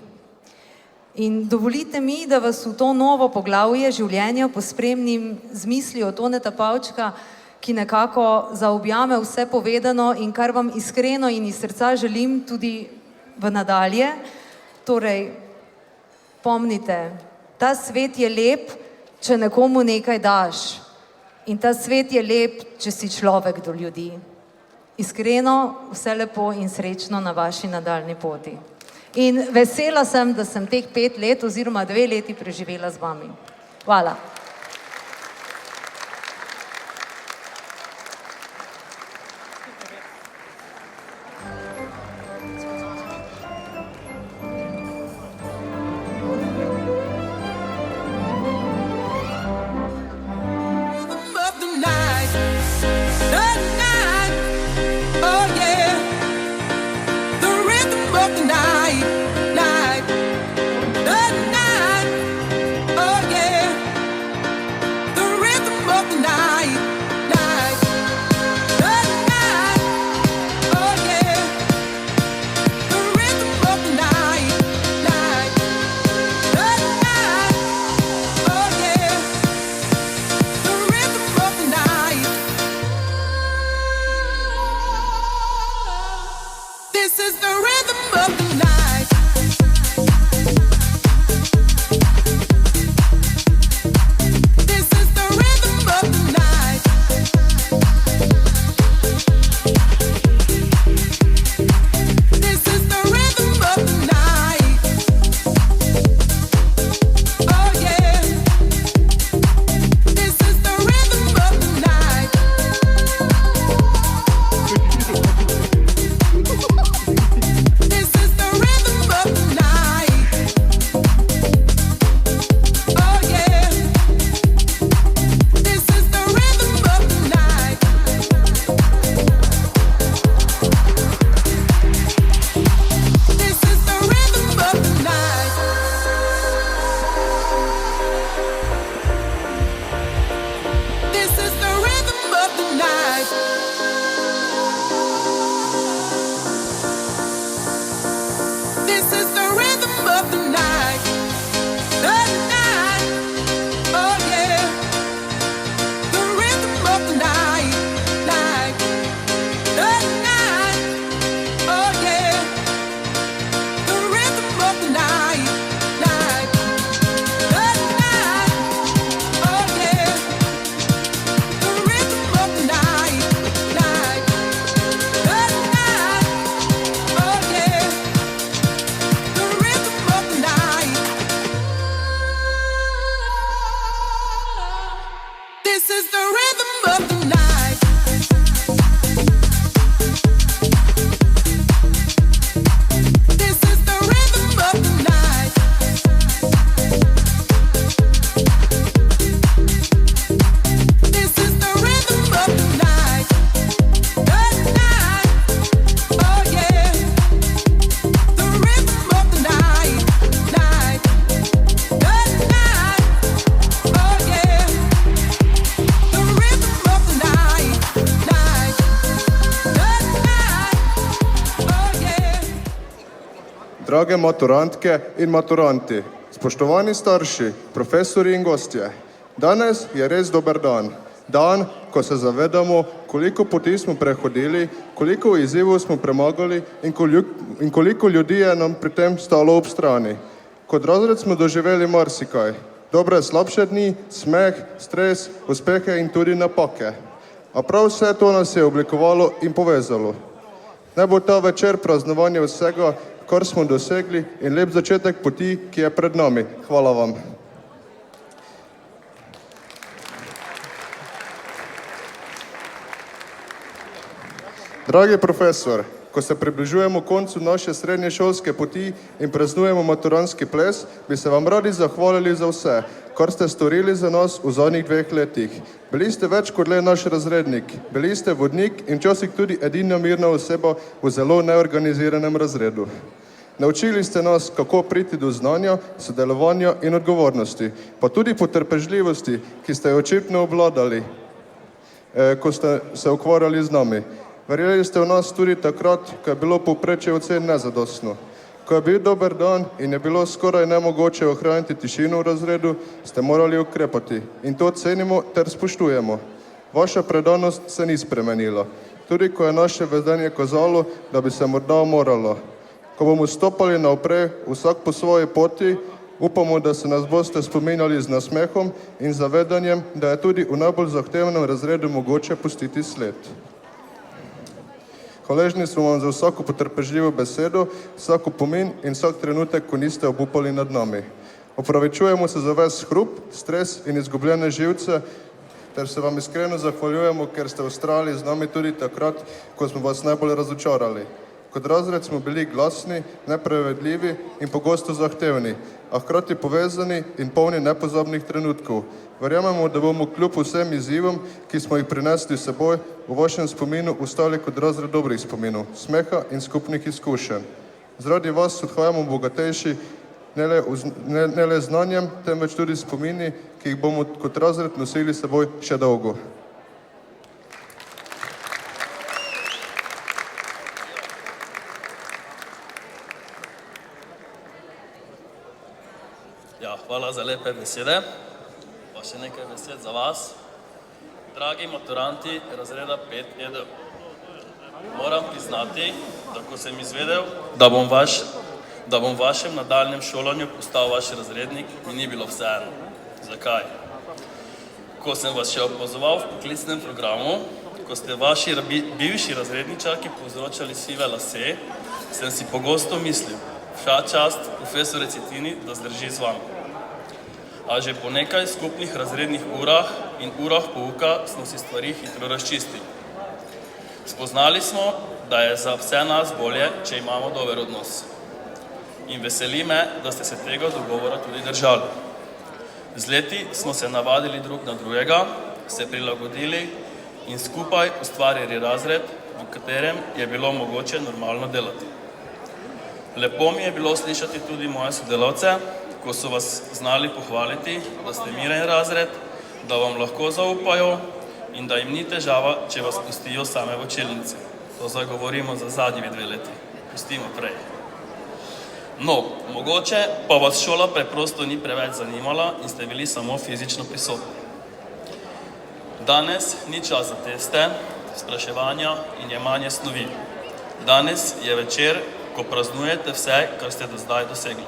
In dovolite mi, da vas v to novo poglavje življenja pospremim z mislijo Toneta Pavčka, ki nekako zaobjame vse povedano in kar vam iskreno in iz srca želim tudi v nadalje. Torej, pomnite, ta svet je lep, če nekomu nekaj daš. In ta svet je lep, če si človek do ljudi. Iskreno, vse lepo in srečno na vaši nadaljni poti. In vesela sem, da sem teh 5 let oziroma 2 leti preživela z vami. Hvala. Drage maturantke in maturanti, spoštovani starši, profesori in gostje, danes je res dober dan. Dan, ko se zavedamo, koliko poti smo prehodili, koliko izzivov smo premagali in koliko ljudi je nam pri tem stalo ob strani. Kot razred smo doživeli marsikaj. Dobre slabše dni, smeh, stres, uspehe in tudi napake. A prav vse to nas je oblikovalo in povezalo. Naj bo ta večer praznovanje vsega, kar smo dosegli in lep začetek poti, ki je pred nami. Hvala vam. Dragi profesor, ko se približujemo koncu naše srednješolske poti in praznujemo maturantski ples, bi se vam radi zahvalili za vse, kar ste storili za nas v zadnjih 2 letih. Bili ste več kot le naš razrednik, bili ste vodnik in včasih tudi edina mirna oseba v zelo neorganiziranem razredu. Naučili ste nas, kako priti do znanja, sodelovanja in odgovornosti, pa tudi potrpežljivosti, ki ste jo očitno obvladali. ko ste se ukvarjali z nami. Verjeli ste v nas tudi takrat, ko je bilo povprečje ocen nezadostno. Ko je bil dober dan in je bilo skoraj nemogoče ohraniti tišino v razredu, ste morali ukrepati in to cenimo ter spoštujemo. Vaša predanost se ni spremenila, tudi ko je naše vedenje kazalo, da bi se morda moralo. Ko bomo stopali naprej, vsak po svoji poti, upamo, da se nas boste spominjali z nasmehom in zavedanjem, da je tudi v najbolj zahtevnem razredu mogoče pustiti sled. Hvaležni smo vam za vsako potrpežljivo besedo, vsak opomin in vsak trenutek, ko niste obupali nad nami. Opravičujemo se za ves hrup, stres in izgubljene živce, ter se vam iskreno zahvaljujemo, ker ste vztrajali z nami tudi takrat, ko smo vas najbolj razočarali. Kot razred smo bili glasni, neprevedljivi in pogosto zahtevni, a hkrati povezani in polni nepozabnih trenutkov. Verjamemo, da bomo kljub vsem izzivom, ki smo jih prinesli s seboj, v vašem spominu ostali kot razred dobrih spominov, smeha in skupnih izkušenj. Zaradi vas odhajamo bogatejši ne le znanjem, temveč tudi spomini, ki jih bomo kot razred nosili s seboj še dolgo. Ja, hvala za lepe besede. Pa še nekaj besed za vas. Dragi maturanti razreda 5ED, moram priznati, da ko sem izvedel, da bom v vašem nadaljnjem šolanju postal vaš razrednik, mi ni bilo vseeno. Zakaj? Ko sem vas še opazoval v poklicnem programu, ko ste vaši bivši razredničaki povzročali sive lase, sem si pogosto mislil, vša čast profesore Cetini, da zdrži z vami. A že po nekaj skupnih razrednih urah in urah pouka smo si stvari hitro razčistili. Spoznali smo, da je za vse nas bolje, če imamo dober odnos. In veseli me, da ste se tega dogovora tudi držali. Z leti smo se navadili drug na drugega, se prilagodili in skupaj ustvarili razred, v katerem je bilo mogoče normalno delati. Lepo mi je bilo slišati tudi moje sodelavce, ko so vas znali pohvaliti, da ste miren razred, da vam lahko zaupajo in da jim ni težava, če vas pustijo same v učilnici. To zdaj govorimo za zadnji 2 leti. Pustimo prej. No, mogoče pa vas šola preprosto ni preveč zanimala in ste bili samo fizično prisotni. Danes ni čas za teste, spraševanja in jemanje snovi. Danes je večer, ko praznujete vse, kar ste do zdaj dosegli.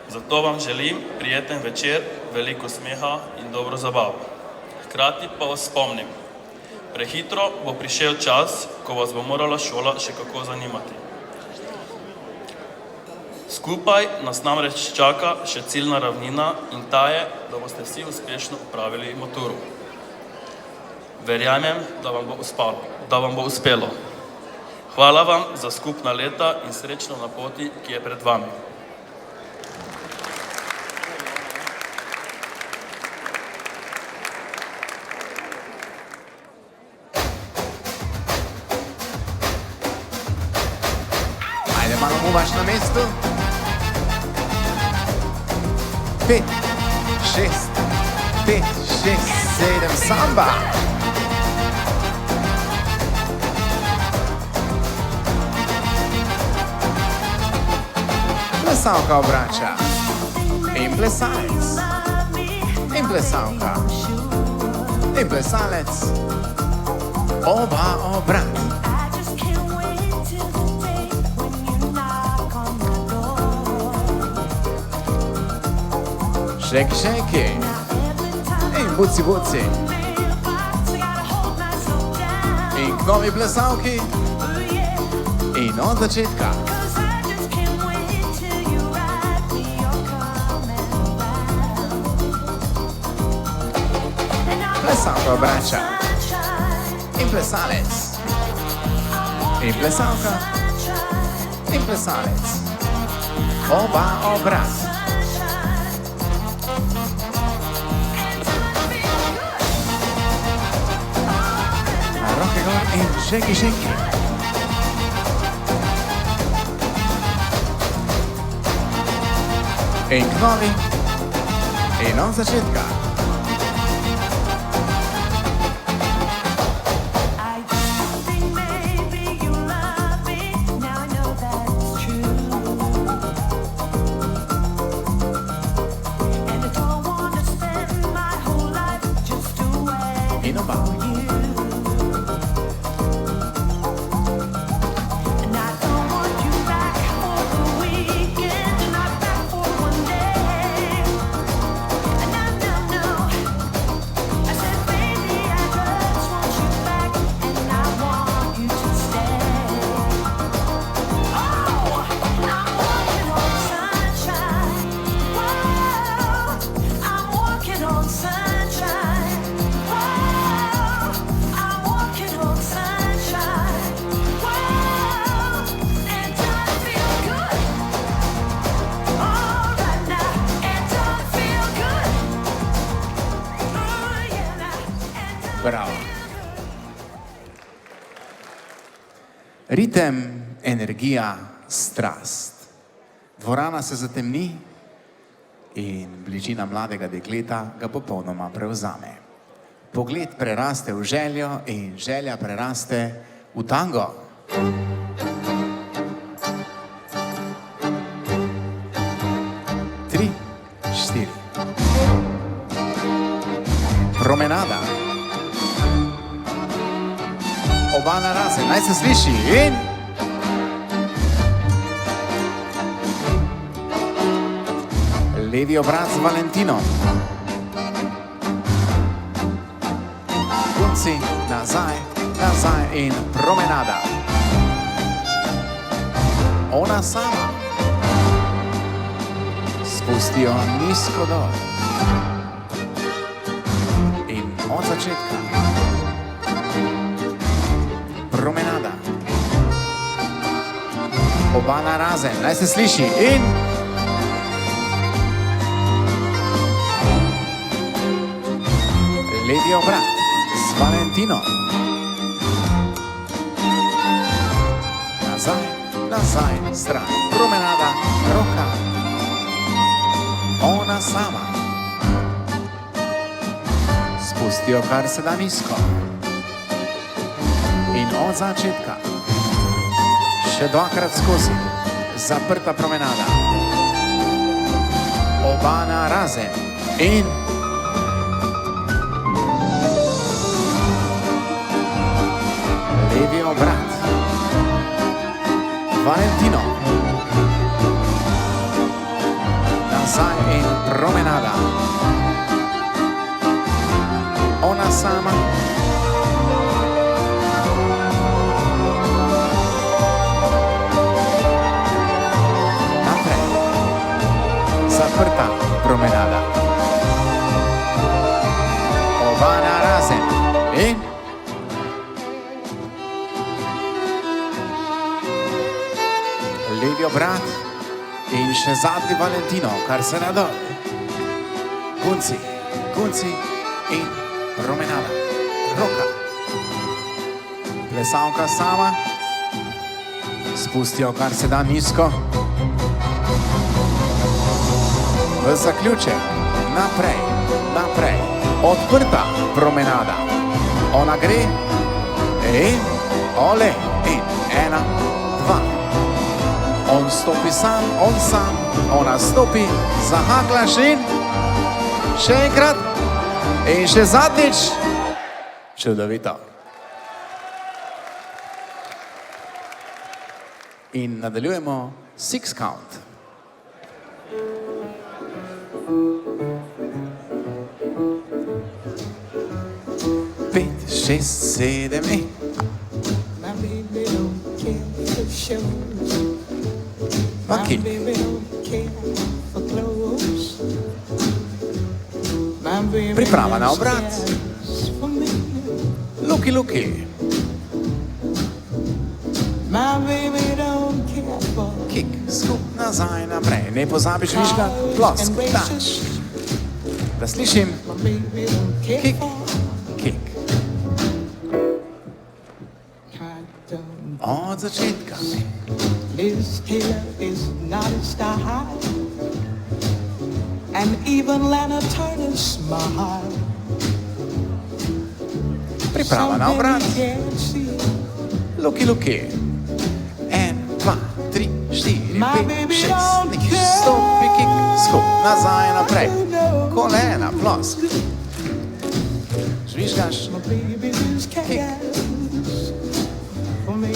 Zato vam želim prijeten večer, veliko smeha in dobro zabavo. Hkrati pa vas spomnim, prehitro bo prišel čas, ko vas bo morala šola še kako zanimati. Skupaj nas namreč čaka še ciljna ravnina in ta je, da boste vsi uspešno opravili maturo. Verjamem, da vam bo uspelo. Hvala vam za skupna leta in srečno na poti, ki je pred vami. Ajde malo muvaš na mestu. 5, 6, 5, 6, 7, samba. Plesalka obrača in plesalec, in plesalka, in plesalec, oba obrat. Šeki, šeki in buci, buci. In k novi plesalki in od začetka. Plesalka obrača in plesalec, in plesalka in plesalec, oba obrat. Roke gor in šeki, šeki. In k novi in od začetka. Bravo. Ritem, energija, strast. Dvorana se zatemni in bližina mladega dekleta ga popolnoma prevzame. Pogled preraste v željo in želja preraste v tango. Tri, štiri. Promenada. Oba narazen, naj se sliši in... Levi obrat z Valentinom. Punci, nazaj, nazaj in promenada. Ona sama. Spustijo nizko dol. In od začetka. Promenada. Oba narazen, naj se sliši in... Levi obrat z Valentino. Nazaj, nazaj, stran. Promenada, roka. Ona sama. Spustijo kar se da nizko. In od začetka. Še dvakrat skozi. Zaprta promenada. Oba narazen. In... Levi obrat. Valentino. Nazaj in promenada. Ona sama. Naprej. Zaprta promenada. Oba narazen. In... Levi obrat in še zadnji Valentino, kar se da dol. Gunci, gunci in promenada, roka. Plesalka sama, spustijo kar se da nizko. V zaključek, naprej, naprej, odprta promenada. Ona gre in ole in ena, dva. On stopi sam, on sam, ona stopi, zahaklaš in še enkrat in še zadnjič. Čudovito. In nadaljujemo six count. 5, 6, 7, 8. Maki. Priprava na obrat. Luki, luki. Kik, skup, nazaj, naprej. Ne pozabiš viška, plosk, dač. Da slišim. Kik, kik. Od začetka. Liz Taylor is not a star high, and even Lana Turner smile. Priprava na obrat. Luki, luki. 1, 2, 3, 4, 5, 6. Neki stopi, kik, skup, nazaj, naprej. Kolena, plosk. žvižgaš. My baby just cares for me.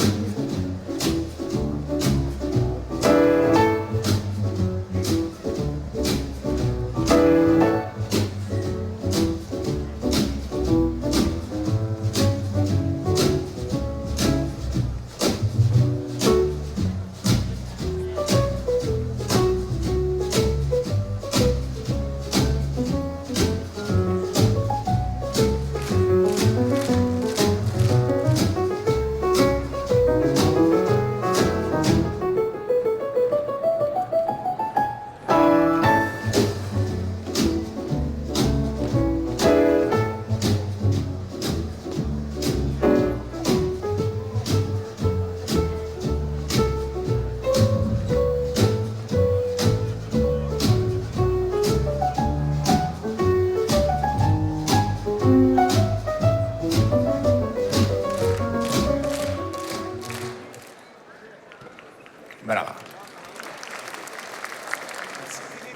Bravo.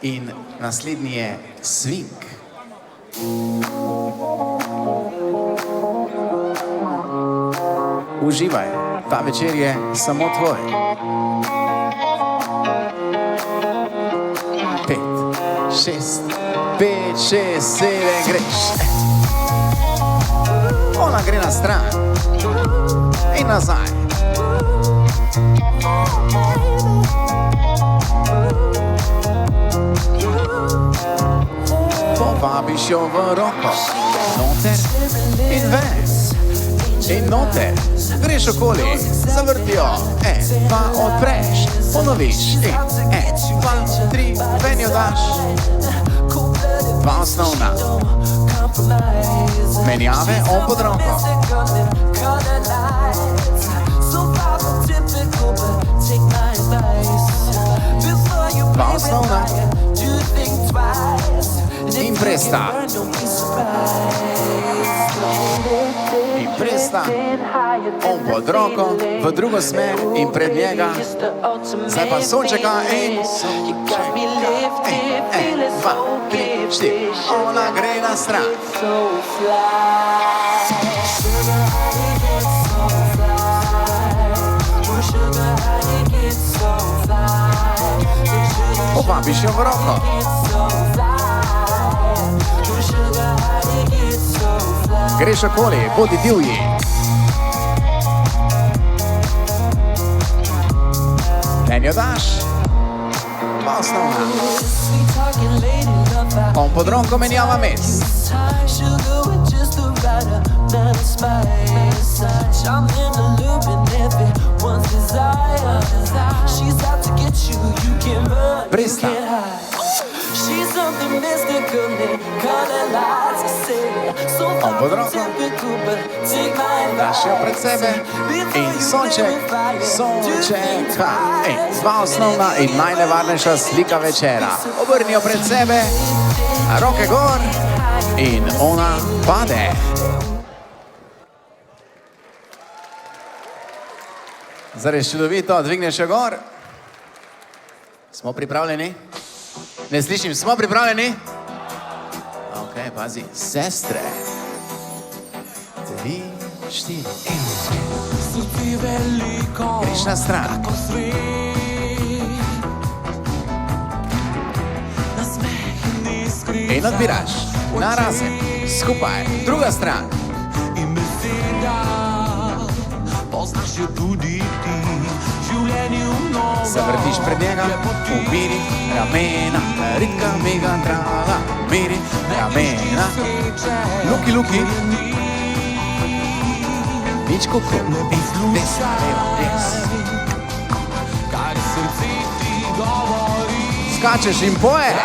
In naslednji je swing. Uživaj, ta večer je samo tvoj. 5, 6, 5, 6, 7, greš. Ona gre na stran in nazaj. Povabiš jo v roko, noter in ven. In noter, greš okoli, zavrtijo, 1, 2, odpreš, ponoviš, 1, 2, 3, ven jo daš. 2 osnovna. Menjave on pod roko. 2 osnovna. In presta. In presta. On pod roko, v drugo smer in pred njega. Zdaj pa sončeka in sončeka. 1, 2, 3, 4. Ona gre na stran. Povabiš jo v roko. Greš okoli, bodi divji. En jo daš. 2 osnovna. On pod roko menjava mest. Presta. On pod roko. Daš jo pred sebe. In sonček, sončeka. 2 osnovna in najnevarnejša slika večera. Obrni jo pred sebe, roke gor in ona pade. Zares čudovito, dvigneš jo gor. Smo pripravljeni? Ne slišim, smo pripravljeni? Ok, pazi, sestre. 3, 4, 1. Greš na stran. In odbiraš. Na razen. Skupaj. Druga stran. Zavrtiš pred njega, umiri ramena, ritka mega trava, umiri ramena, luki, luki, nič kuku, in desna, leva, des. Skačeš in poješ,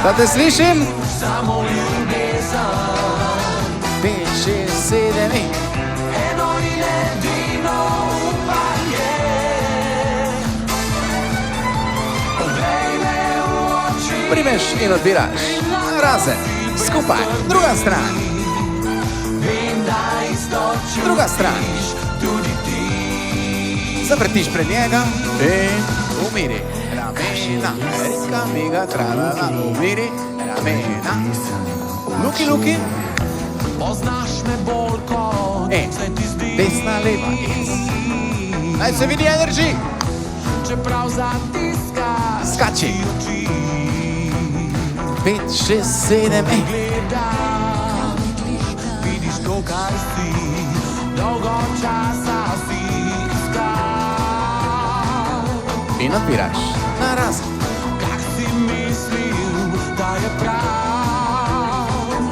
da te slišim? 5, 6, 7 in primeš in odbiraš. Razen. Skupaj. Druga stran. Druga stran. Zavrtiš pred njega in umiri. Ramena, ritka, miga, tralala, umiri. Ramena. Luki, luki. Poznaš me bolj kot se ti zdi. Desna, leva, naj se vidi energy. Čeprav zatiskaš Skači. oči. 5, 6, 7, Gledam, vidiš to, kar si, dolgo časa si iskal. In odpiraš. Na raz. Kak si mislil, da je prav,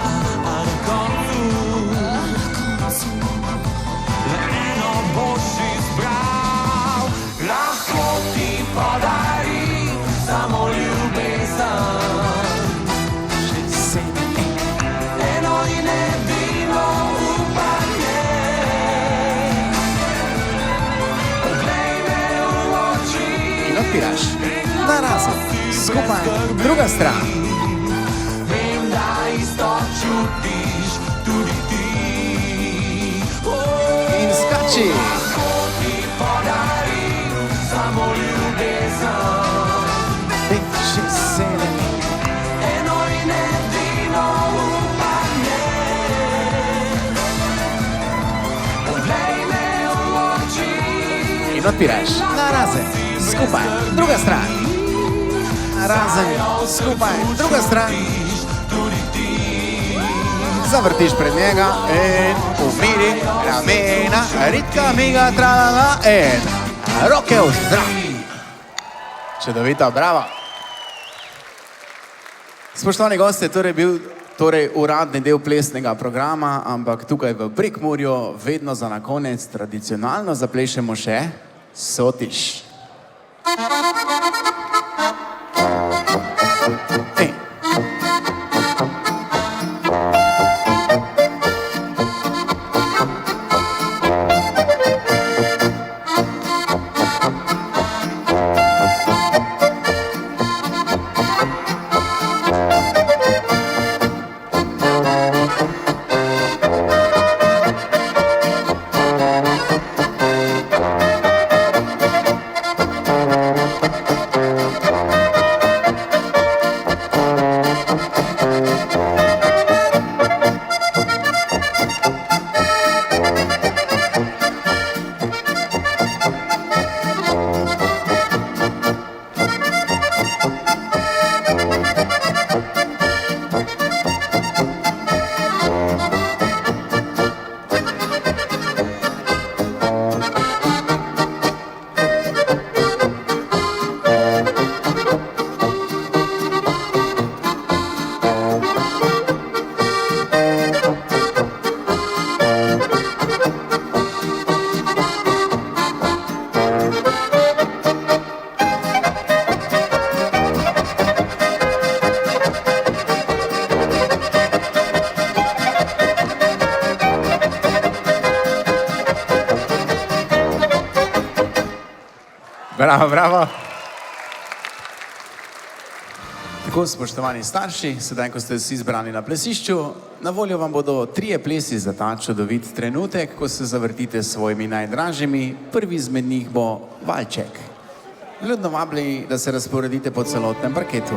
a na koncu le eno boš izbral. Lahko ti podari samo ljubezen. Eno in edino upanje. Poglej me v oči. In odpiraš. Na raz. Skupaj. Druga stran. Vem, da isto čutiš tudi ti. In skači. Lahko ti podarim samo ljubezen. 5, 6, 7. Eno in edino upanje. Poglej me v oči. In odpiraš. Na razen. Skupaj. Druga stran. Na razen. Skupaj. Druga stran. Zavrtiš pred njega in umiri ramena, ritka miga tralala in roke v zrak. Čudovito, bravo. Spoštovani gostje, torej bil uradni del plesnega programa, ampak tukaj v Prekmurju vedno za na konec tradicionalno zaplešemo še Sotiš. Bravo, bravo. Tako, spoštovani starši, sedaj, ko ste vsi zbrani na plesišču, na voljo vam bodo 3 plesi za ta čudovit trenutek, ko se zavrtite s svojimi najdražjimi. Prvi izmed njih bo valček. Ljudno vabili, da se razporedite po celotnem parketu.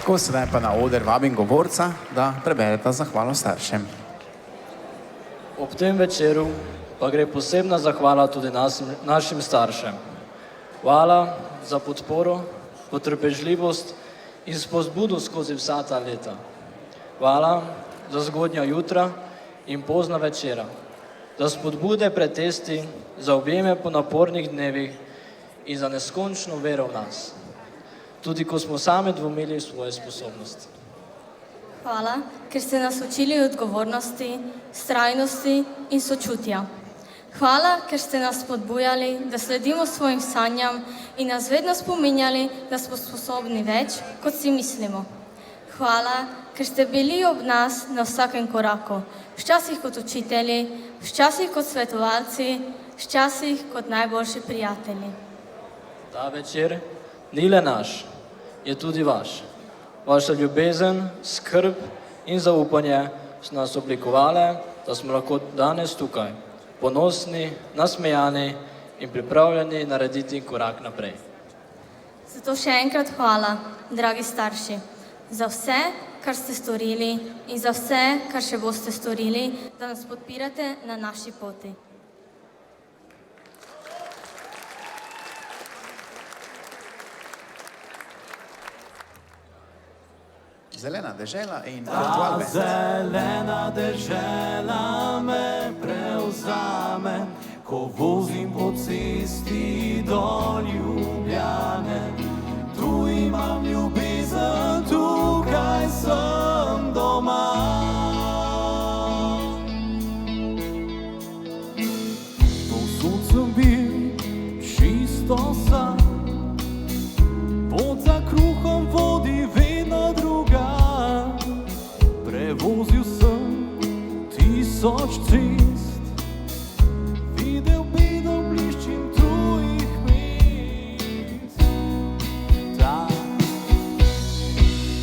Tako, sedaj pa na oder vabim govorca, da prebereta zahvalo staršem. Ob tem večeru pa gre posebna zahvala tudi našim staršem. Hvala za podporo, potrpežljivost in spodbudo skozi vsa ta leta. Hvala za zgodnja jutra in pozna večera, za spodbude pred testi, za objeme po napornih dnevih in za neskončno vero v nas, tudi ko smo sami dvomili v svoje sposobnosti. Hvala, ker ste nas učili odgovornosti, vztrajnosti in sočutja. Hvala, ker ste nas spodbujali, da sledimo svojim sanjam in nas vedno spominjali, da smo sposobni več, kot si mislimo. Hvala, ker ste bili ob nas na vsakem koraku, včasih kot učitelji, včasih kot svetovalci, včasih kot najboljši prijatelji. Ta večer ni le naš, je tudi vaš. Vaša ljubezen, skrb in zaupanje so nas oblikovale, da smo lahko danes tukaj, ponosni, nasmejani in pripravljeni narediti korak naprej. Zato še enkrat hvala, dragi starši, za vse, kar ste storili in za vse, kar še boste storili, da nas podpirate na naši poti. Zelena dežela in Ta virtual band. zelena dežela me prevzame, ko vozim po cesti do Ljubljane. Tu imam ljubezen, tukaj sem doma. Povsod sem bil čisto sam, pot za kruhom vodi vedno druga. Prevozil sem 1000 cest, videl bedo bliščin tujih mest.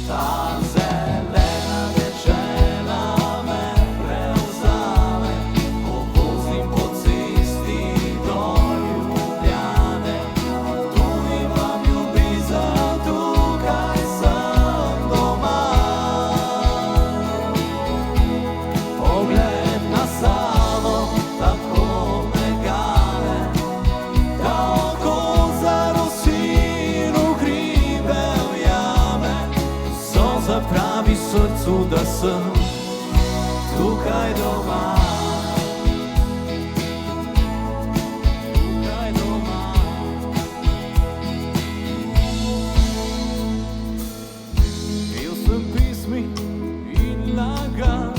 Ta zelena dežela me prevzame, ko vozim po cesti do Ljubljane. Tu imam ljubezen, tukaj sem doma. Pogled na Savo tako me gane, da oko zarosi in v hribe ujame. Solza pravi srcu, da sem tukaj doma. Tukaj doma. Pel sem pesmi in lagal,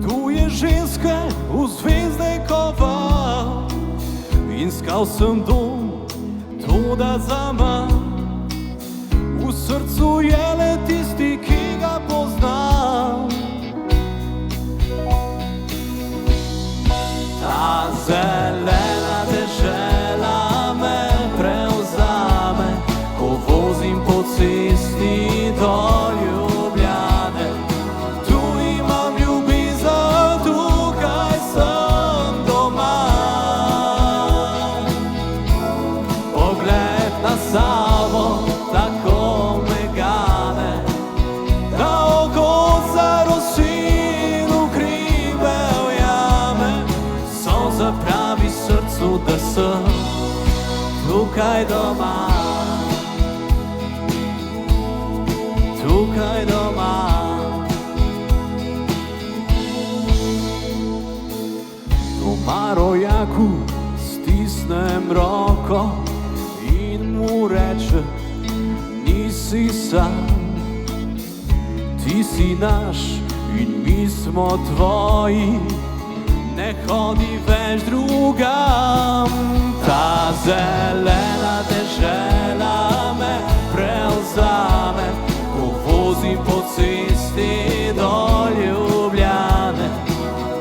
tu je ženska v zvezde koval. Iskal sem dom, toda zaman, v srcu je le tisti, ki ga poznam. Ta zelena dežela me prevzame, ko vozim po cesti do Ljubljane. Tu imam ljubezen, tukaj sem doma. Pogled na Savo tako me gane, da oko zarosi in v hribe ujame. Solza pravi srcu, da sem tukaj doma. Tukaj doma. Doma rojaku stisnem roko in mu rečem, nisi sam. Ti si naš in mi smo tvoji, ne hodi več drugam. Ta zelena dežela me prevzame, ko vozim po cesti do Ljubljane.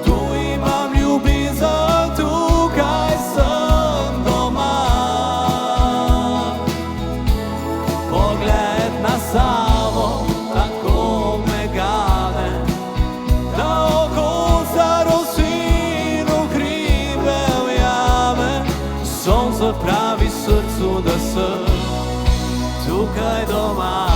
Tu imam ljubezen, tukaj sem doma. Pogled na Savo tako me gane, da oko zarosi in v hribe ujame. Sonce pravi srcu, da sem tukaj doma.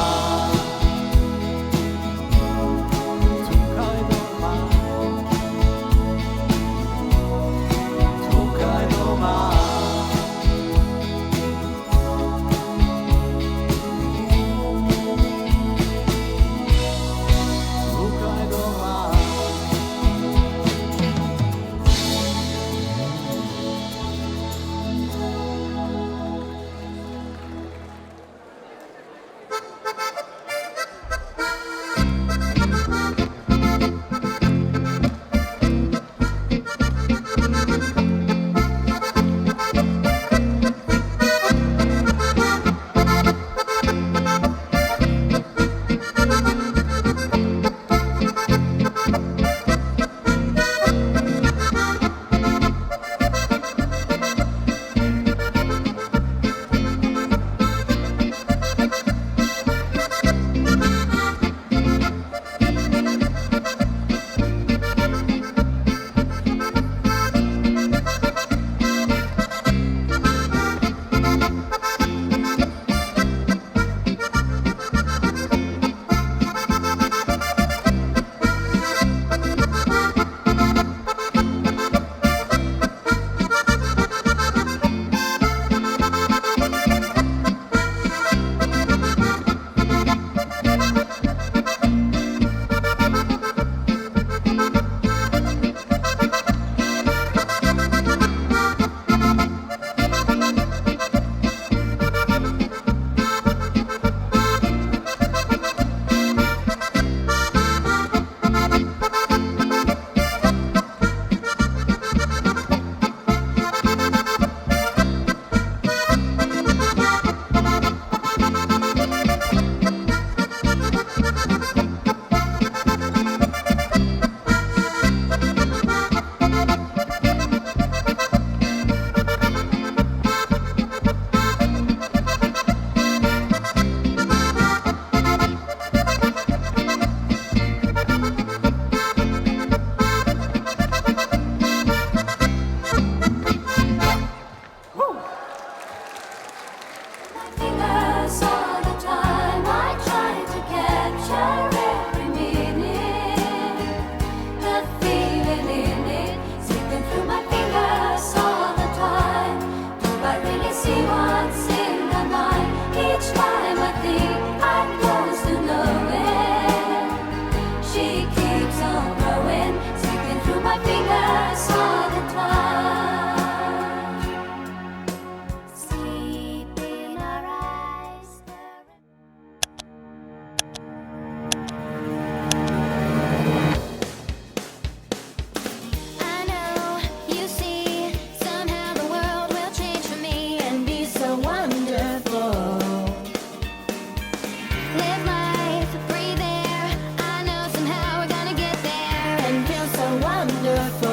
live life, breathe air. I know somehow we're gonna get there and feel so wonderful.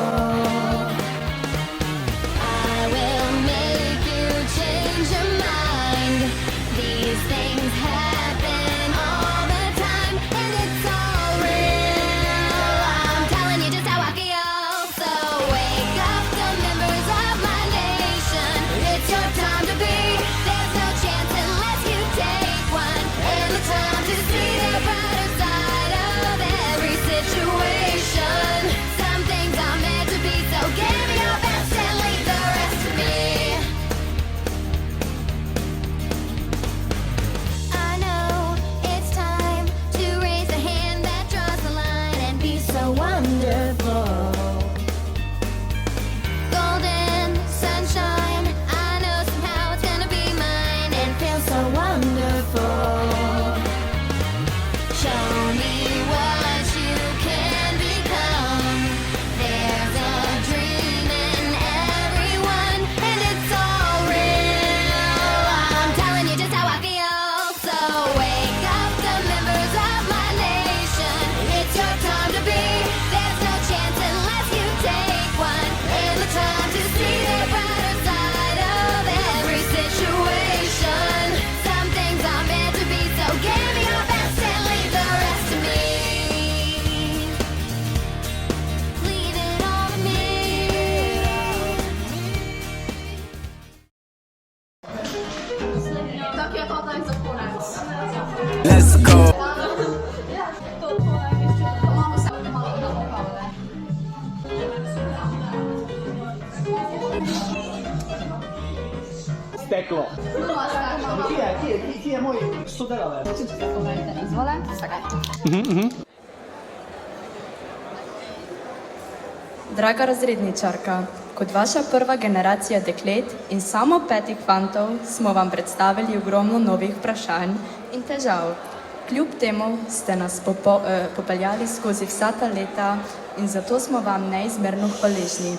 I will make you change your mind. These things happen all the time, and it's all real. I'm telling you just how I feel. So wake up, the members of my nation. It's your time to be. There's no chance unless you take one. And the time to see the brighter side of every situation. Some things are meant to be, so give me your best and leave the rest to me. I know it's time to raise a hand that draws the line and be so wonderful. Golden sunshine, I know somehow it's gonna be mine and feel so wonderful. Show me what you can become. There's a dream in everyone, and it's all real. I'm telling you just how I feel. So wake up, the members of my nation. It's your time to be. There's no chance unless you take one. And the time to see the brighter side of every situation. Some things are meant to be, so give me your best and leave the rest to me. Leave it all to me. Let's go. Steklo. Kje je moj sodelavec? Izvole, Draga razredničarka, kot vaša prva generacija deklet in samo 5 fantov smo vam predstavili ogromno novih vprašanj in težav. Kljub temu ste nas popeljali skozi vsa ta leta in zato smo vam neizmerno hvaležni.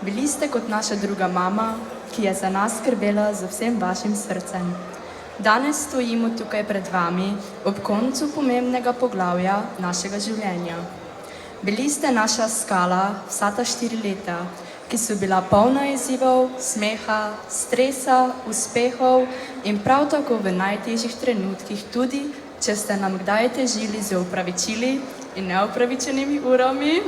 Bili ste kot naša druga mama, ki je za nas skrbela z vsem vašim srcem. Danes stojimo tukaj pred vami ob koncu pomembnega poglavja našega življenja. Bili ste naša skala vsa ta 4 leta, ki so bila polna izzivov, smeha, stresa, uspehov in prav tako v najtežjih trenutkih tudi, če ste nam kdaj težili z opravičili in neopravičenimi urami,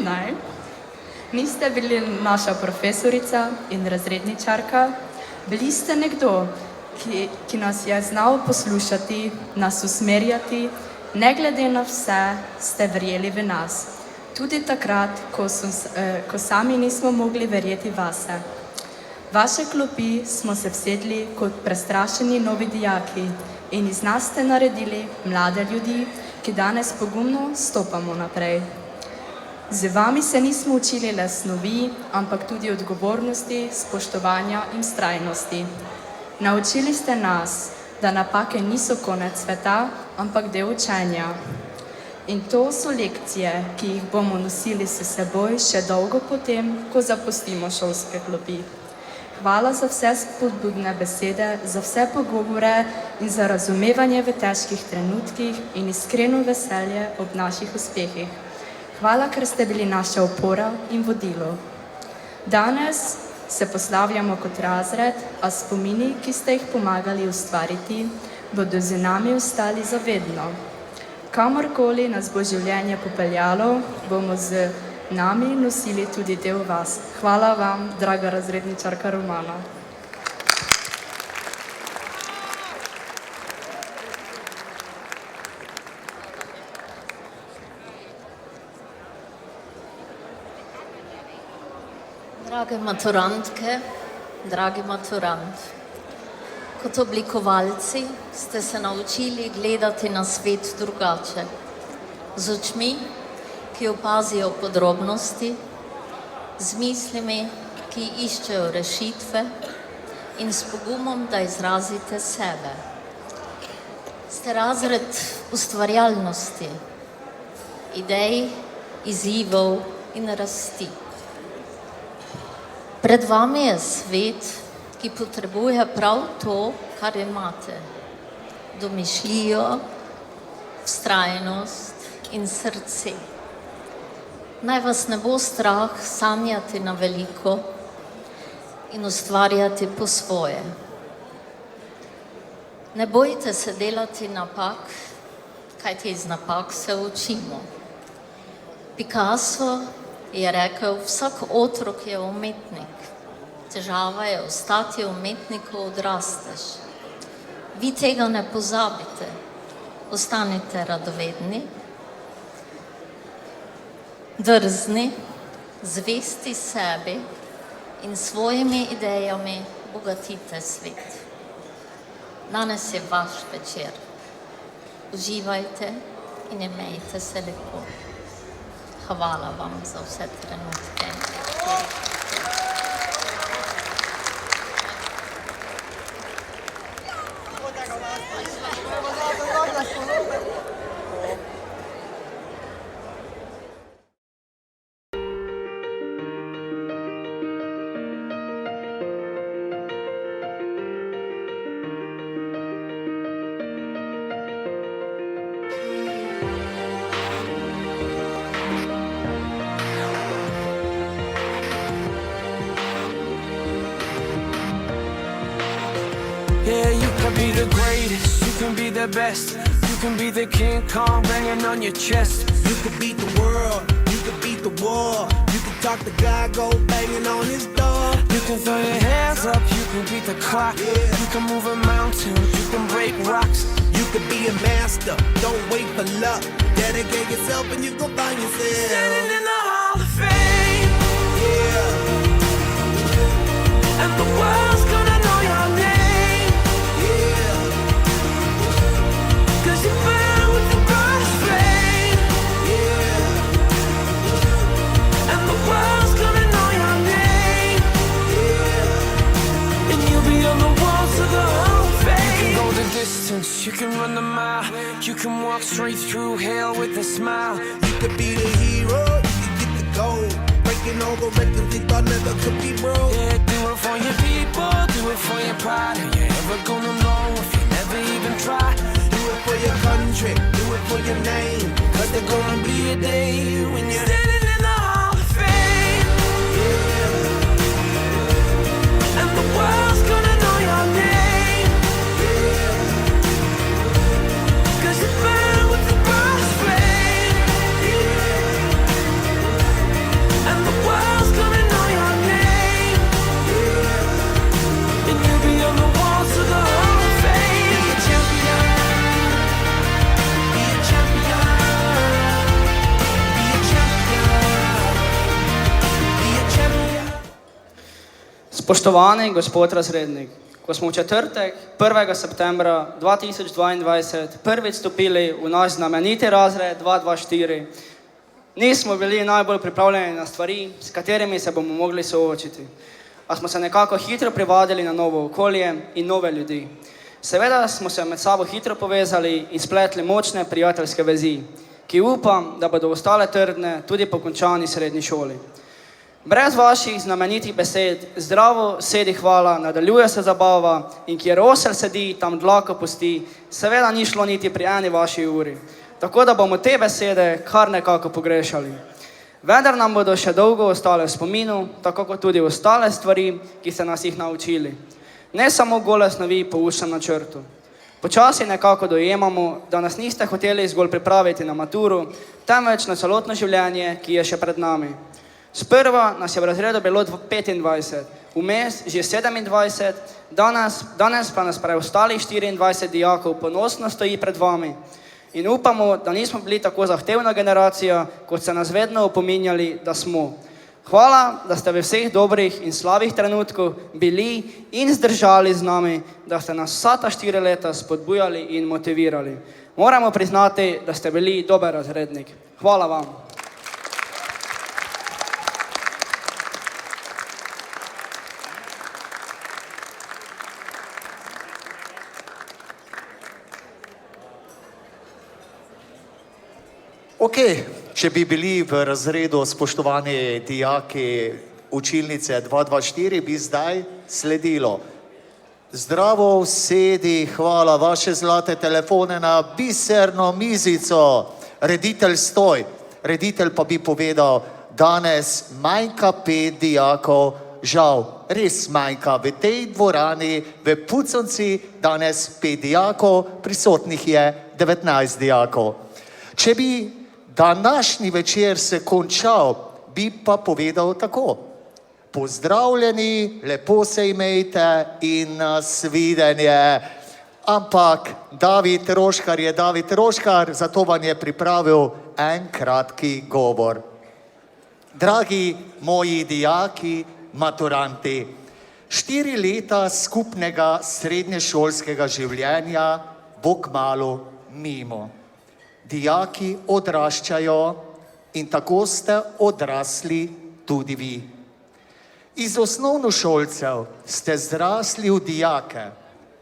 Niste bili naša profesorica in razredničarka, bili ste nekdo, ki nas je znal poslušati, nas usmerjati, ne glede na vse ste verjeli v nas. Tudi takrat, ko sami nismo mogli verjeti vase. Vaše klopi smo se vsedli kot prestrašeni novi dijaki in iz nas ste naredili mlade ljudi, ki danes pogumno stopamo naprej. Z vami se nismo učili le snovi, ampak tudi odgovornosti, spoštovanja in vztrajnosti. Naučili ste nas, da napake niso konec sveta, ampak del učenja. In to so lekcije, ki jih bomo nosili s seboj še dolgo potem, ko zapustimo šolske klopi. Hvala za vse spodbudne besede, za vse pogovore in za razumevanje v težkih trenutkih in iskreno veselje ob naših uspehih. Hvala, ker ste bili naša opora in vodilo. Danes se poslavljamo kot razred, a spomini, ki ste jih pomagali ustvariti, bodo z nami ostali zavedno. Kamorkoli nas bo življenje popeljalo, bomo z nami nosili tudi del vas. Hvala vam, draga razredničarka Romana. Drage maturantke, dragi maturant, kot oblikovalci ste se naučili gledati na svet drugače, z očmi, ki opazijo podrobnosti, z mislimi, ki iščejo rešitve in s pogumom, da izrazite sebe. Ste razred ustvarjalnosti, idej, izzivov in rasti. Pred vami je svet, ki potrebuje prav to, kar imate. Domišljijo, vztrajnost in srce. Naj vas ne bo strah sanjati na veliko in ustvarjati po svoje. Ne bojte se delati napak, kajti iz napak se učimo. Picasso je rekel, vsak otrok je umetnik. Težava je ostati umetnik, ko odrasteš. Vi tega ne pozabite. Ostanite radovedni, drzni, zvesti sebi in svojimi idejami bogatite svet. Danes je vaš večer. Uživajte in imejte se lepo. Hvala vam za vse trenutke. Yeah, you can be the greatest, you can be the best. You can be the King Kong banging on your chest. You could beat the world, you could beat the war. You could talk to God, go banging on his door. You can throw your hands up, you can beat the clock. You can move a mountain, you can break rocks. You could be a master, don't wait for luck. Dedicate yourself and you gon' find yourself Standing in the Hall of Fame. Yeah. And the world's gonna know your name. Yeah. 'Cause you burn with the brightest flame. Yeah. And the world's gonna know your name. Yeah. And you'll be on the walls of the Hall of Fame. You can go the distance, you can run the mile. You can walk straight through hell with a smile. You could be the hero, you could get the gold. Breaking all the records they thought never could be broke. Yeah, do it for your people, do it for your pride. Are you ever gonna know if you never even try? Do it for your country, do it for your name. 'Cause there's gonna be a day when you're standing in the Hall of Fame. Yeah. And the world's gonna know your name. Yeah. 'Cause you burn with the brightest flame. Yeah. And the world's gonna know your name. Yeah. And you'll be on the walls of the Hall of Fame. Be a champion. Be a champion. Be a champion. Be a champion. Spoštovani gospod razrednik, ko smo v četrtek 1. septembra 2022 prvič stopili v naš znameniti razred 224, nismo bili najbolj pripravljeni na stvari, s katerimi se bomo mogli soočiti, a smo se nekako hitro privadili na novo okolje in nove ljudi. Seveda smo se med sabo hitro povezali in spletli močne prijateljske vezi, ki upam, da bodo ostale trdne tudi po končani srednji šoli. Brez vaših znamenitih besed, zdravo sedi hvala, nadaljuje se zabava in kjer osel sedi, tam dlako pusti, seveda ni šlo niti pri eni vaši uri. Tako da bomo te besede kar nekako pogrešali. Vendar nam bodo še dolgo ostale v spominu, tako kot tudi ostale stvari, ki ste nas jih naučili. Ne samo gole snovi po učnem načrtu. Počasi nekako dojemamo, da nas niste hoteli zgolj pripraviti na maturo, temveč na celotno življenje, ki je še pred nami. Sprva nas je v razredu bilo 25, vmes že 27, danes pa nas preostalih 24 dijakov ponosno stoji pred vami. In upamo, da nismo bili tako zahtevna generacija, kot ste nas vedno opominjali, da smo. Hvala, da ste v vseh dobrih in slabih trenutkih bili in zdržali z nami, da ste nas vsa ta 4 leta spodbujali in motivirali. Moramo priznati, da ste bili dober razrednik. Hvala vam. Ok, če bi bili v razredu spoštovani dijaki učilnice 224, bi zdaj sledilo Zdravo vsedi, hvala vaše zlate telefone na biserno mizico. Reditelj stoj. Reditelj pa bi povedal, danes manjka 5 dijakov, žal, res manjka. V tej dvorani, v Puconci, danes 5 dijakov, prisotnih je 19 dijakov. Če bi današnji večer se končal, bi pa povedal tako. Pozdravljeni, lepo se imejte in nasvidenje. Ampak David Roškar je David Roškar, zato vam je pripravil en kratki govor. Dragi moji dijaki, maturanti, 4 leta skupnega srednješolskega življenja bo kmalu mimo. Dijaki odraščajo in tako ste odrasli tudi vi. Iz osnovnošolcev ste zrasli v dijake,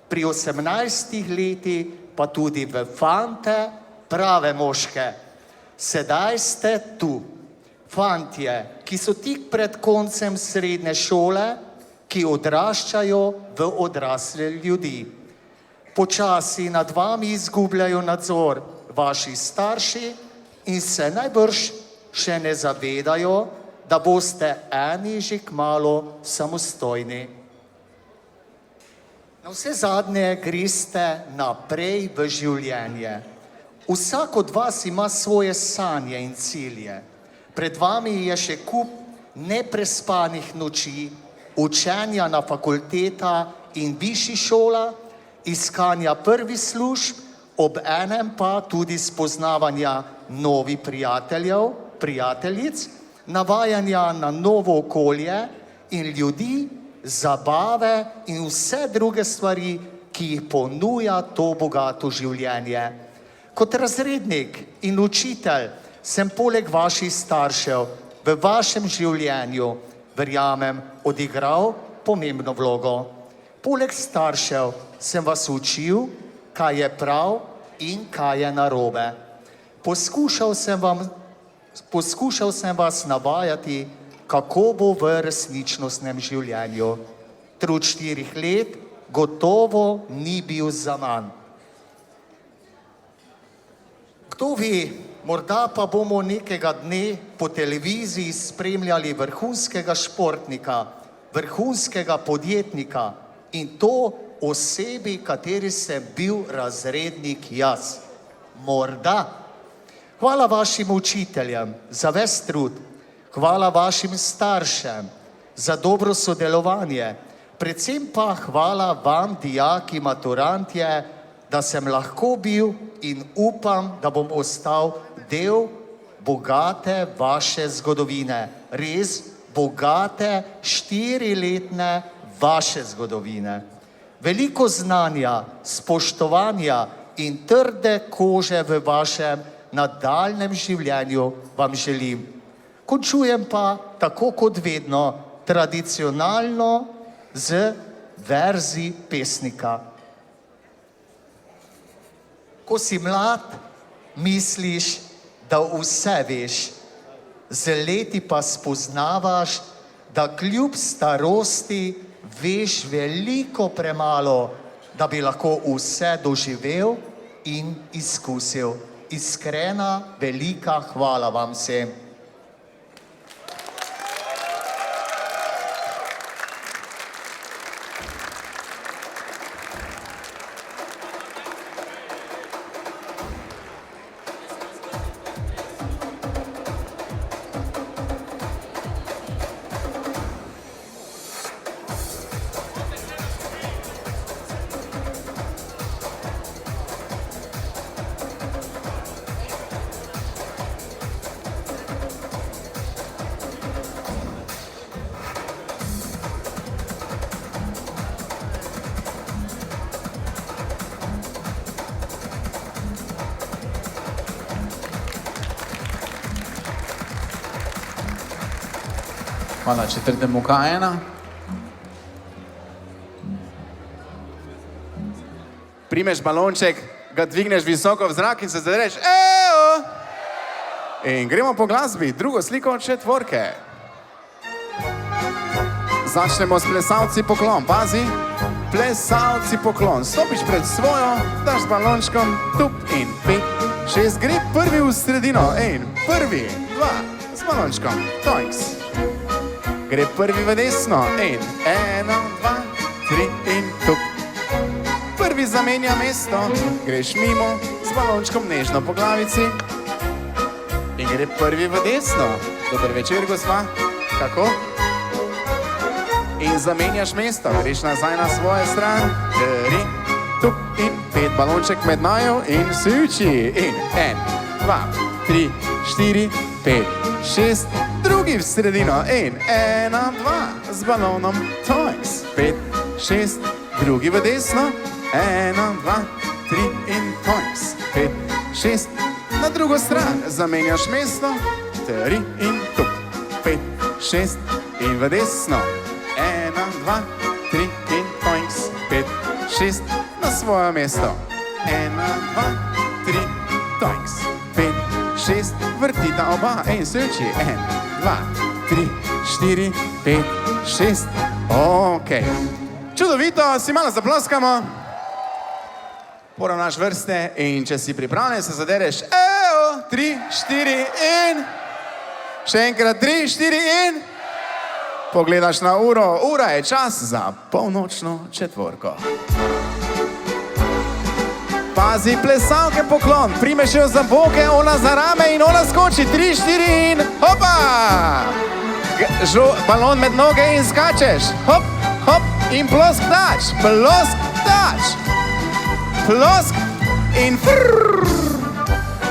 pri 18 letih pa tudi v fante, prave moške. Sedaj ste tu, fantje, ki so tik pred koncem srednje šole, ki odraščajo v odrasle ljudi. Počasi nad vami izgubljajo nadzor vaši starši in se najbrž še ne zavedajo, da boste eni že kmalu samostojni. Na vse zadnje greste naprej v življenje. Vsak od vas ima svoje sanje in cilje. Pred vami je še kup neprespanih noči, učenja na fakulteta in višjih šola, iskanja prvih služb, ob enem pa tudi spoznavanja novih prijateljev, prijateljic, navajanja na novo okolje in ljudi, zabave in vse druge stvari, ki jih ponuja to bogato življenje. Kot razrednik in učitelj sem poleg vaših staršev v vašem življenju, verjamem, odigral pomembno vlogo. Poleg staršev sem vas učil, kaj je prav in kaj je narobe. Poskušal sem vas navajati, kako bo v resničnostnem življenju. Trud 4 let gotovo ni bil zaman. Kdo ve, morda pa bomo nekega dne po televiziji spremljali vrhunskega športnika, vrhunskega podjetnika in to osebi, kateri sem bil razrednik jaz. Morda. Hvala vašim učiteljem za ves trud, hvala vašim staršem za dobro sodelovanje, predvsem pa hvala vam, dijaki, maturantje, da sem lahko bil in upam, da bom ostal del bogate vaše zgodovine, res bogate 4-letne vaše zgodovine. Veliko znanja, spoštovanja in trde kože v vašem nadaljnjem življenju vam želim. Končujem pa, tako kot vedno, tradicionalno z verzi pesnika. Ko si mlad, misliš, da vse veš, z leti pa spoznavaš, da kljub starosti veš veliko premalo, da bi lahko vse doživel in izkusil. Iskrena, velika hvala vam vsem. Hvala četrtemu K1. Primeš balonček, ga dvigneš visoko v zrak in se zadreš. Ejo! In gremo po glasbi, drugo sliko od četvorke. Začnemo s plesalci poklon. Pazi, plesalci poklon. Stopiš pred svojo, daš z balončkom, tup in 5, 6, gre prvi v sredino, prvi, 2, z balončkom, toinks. Gre prvi v desno, 1, 2, 3 in tup. Prvi zamenja mesto, greš mimo, z balončkom nežno po glavici. In gre prvi v desno. Dober večer, gospa. Kako? In zamenjaš mesto, greš nazaj na svojo stran. 3, tup in 5, balonček med naju in se uči. In 1, 2, 3, 4, 5, 6, drugi v sredino. 1, 2, z balonom, toinks. 5, 6, drugi v desno. 1, 2, 3 in toinks. 5, 6, na drugo stran. Zamenjaš mesto. 3 in tup. 5, 6 in v desno. 1, 2, 3 in toinks. 5, 6 na svoje mesto. 1, 2, 3, toinks. 5, 6, vrtita oba. Se uči. 1, 2, 3, 4, 5, 6. Ok. Čudovito, si malo zaploskamo. Poravnaš vrste in če si pripravljen, se zadereš. 3, 4 in... Še enkrat 3, 4 in... Pogledaš na uro, ura je čas za polnočno četvorko. Pazi, plesalke poklon, primeš jo za boke, ona za rame in ona skoči. 3, 4 in hopa! Balon med noge in skačeš. Hop, hop in plosk dač, plosk dač. Plosk in frrrr.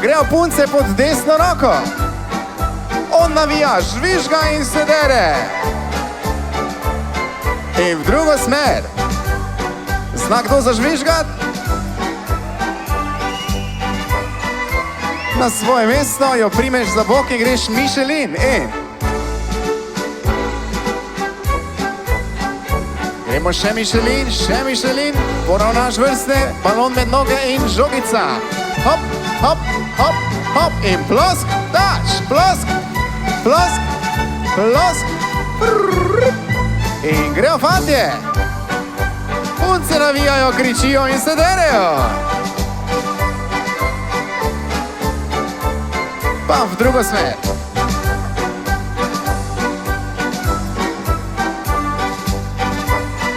Grejo punce pod desno roko. On navija, žvižga in se dere. In v drugo smer. Zna kdo zažvižgat? Na svoje mesto jo primeš za bok in greš Michelin. Gremo še Michelin, poravnaš vrste, balon med noge in žogica. Hop, hop, hop, hop in plosk, dač, plosk, plosk, plosk. In grejo fantje. Punce navijajo, kričijo in se derejo. Pa v drugo smer.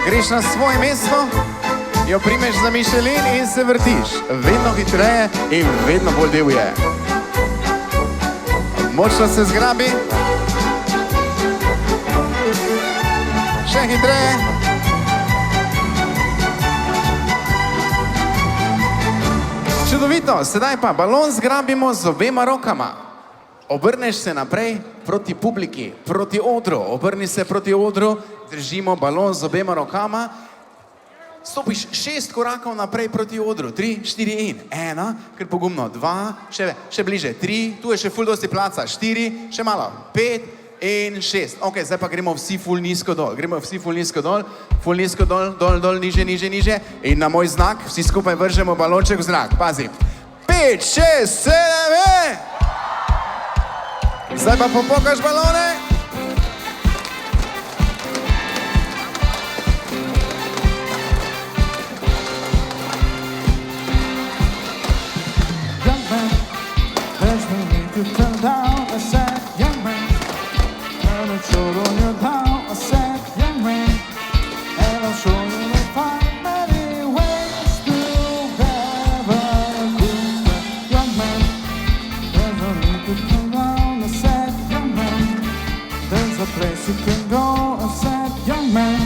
Greš na svoje mesto, jo primeš za Michelin in se vrtiš. Vedno hitreje in vedno bolj divje. Močno se zgrabi. Še hitreje. Čudovito, sedaj pa balon zgrabimo z obema rokama. Obrneš se naprej proti publiki, proti odru. Obrni se proti odru, držimo balon z obema rokama. Stopiš 6 korakov naprej proti odru. 3, 4 in 1, ker pogumno. 2, še bliže. 3, tu je še ful dosti placa. 4, še malo. 5 in 6. Ok, zdaj pa gremo vsi ful nizko dol. Ful nizko dol, dol, niže. In na moj znak vsi skupaj vržemo balonček v zrak. Pazi. 5, 6, 7, Zdaj pa popokaš balone. Young man, there's no need to turn down. I said, young man, turn a shoulder on your down. I said, young man, and I'll show you the find many ways to have a good time. Young man, there's no need to turn down. I said, young man, there's a place you can go. I said, young man,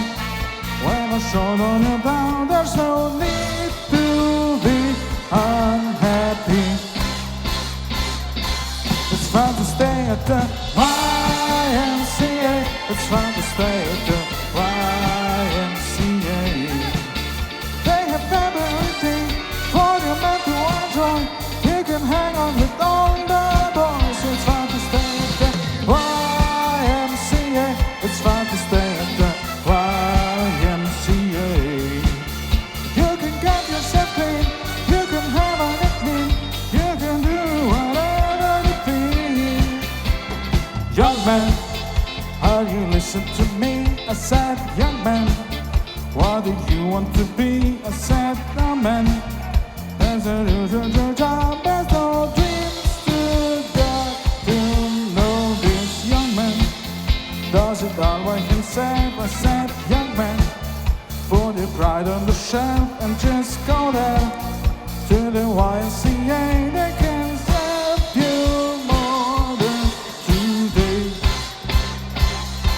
when I showed on your down, there's no need to be unhappy. It's fun to stay at the YMCA. It's fun to stay at the YMCA. They have everything for your man to enjoy. You can hang on with all the boys. It's fun to stay at the YMCA. It's fun to stay at the YMCA. You can get yourself clean. You can have a nickname. You can do whatever you feel. Young man, are you listen to me? I said, young man, What did you want to be? I said, no man. There's a usual job, there's no dreams to get to know this young man. Does it all by himself? I said, young man. Put your pride on the shelf and just go there to the YMCA. They can serve you more than today.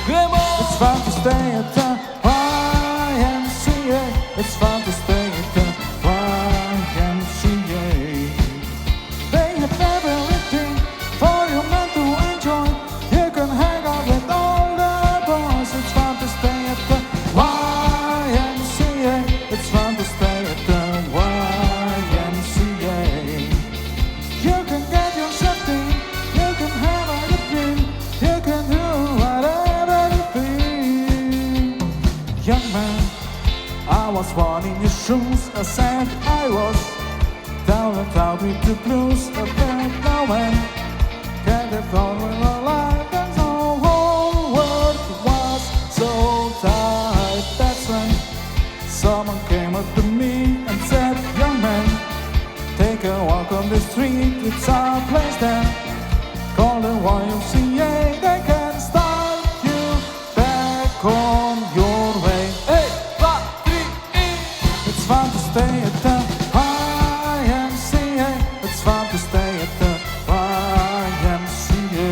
It's fun to stay at the YMCA. It's fun to stay at the YMCA. They have everything for you man to enjoy. You can hang out with all the boys. It's fun to stay at the YMCA. It's fun to stay at the YMCA. You can get yourself in. You can have a good dream. You can do whatever you feel. Young man, I was born in your shoes. I said I was down and out with the blues. I bet no man can have gone with my life. And the whole world was so tight. That's when someone came up to me and said, young man, take a walk on the street. It's our place there, call the YMCA. They can start you back on your way. Hey, 1, 2, 3. It's fun to stay at the YMCA. It's fun to stay at the YMCA.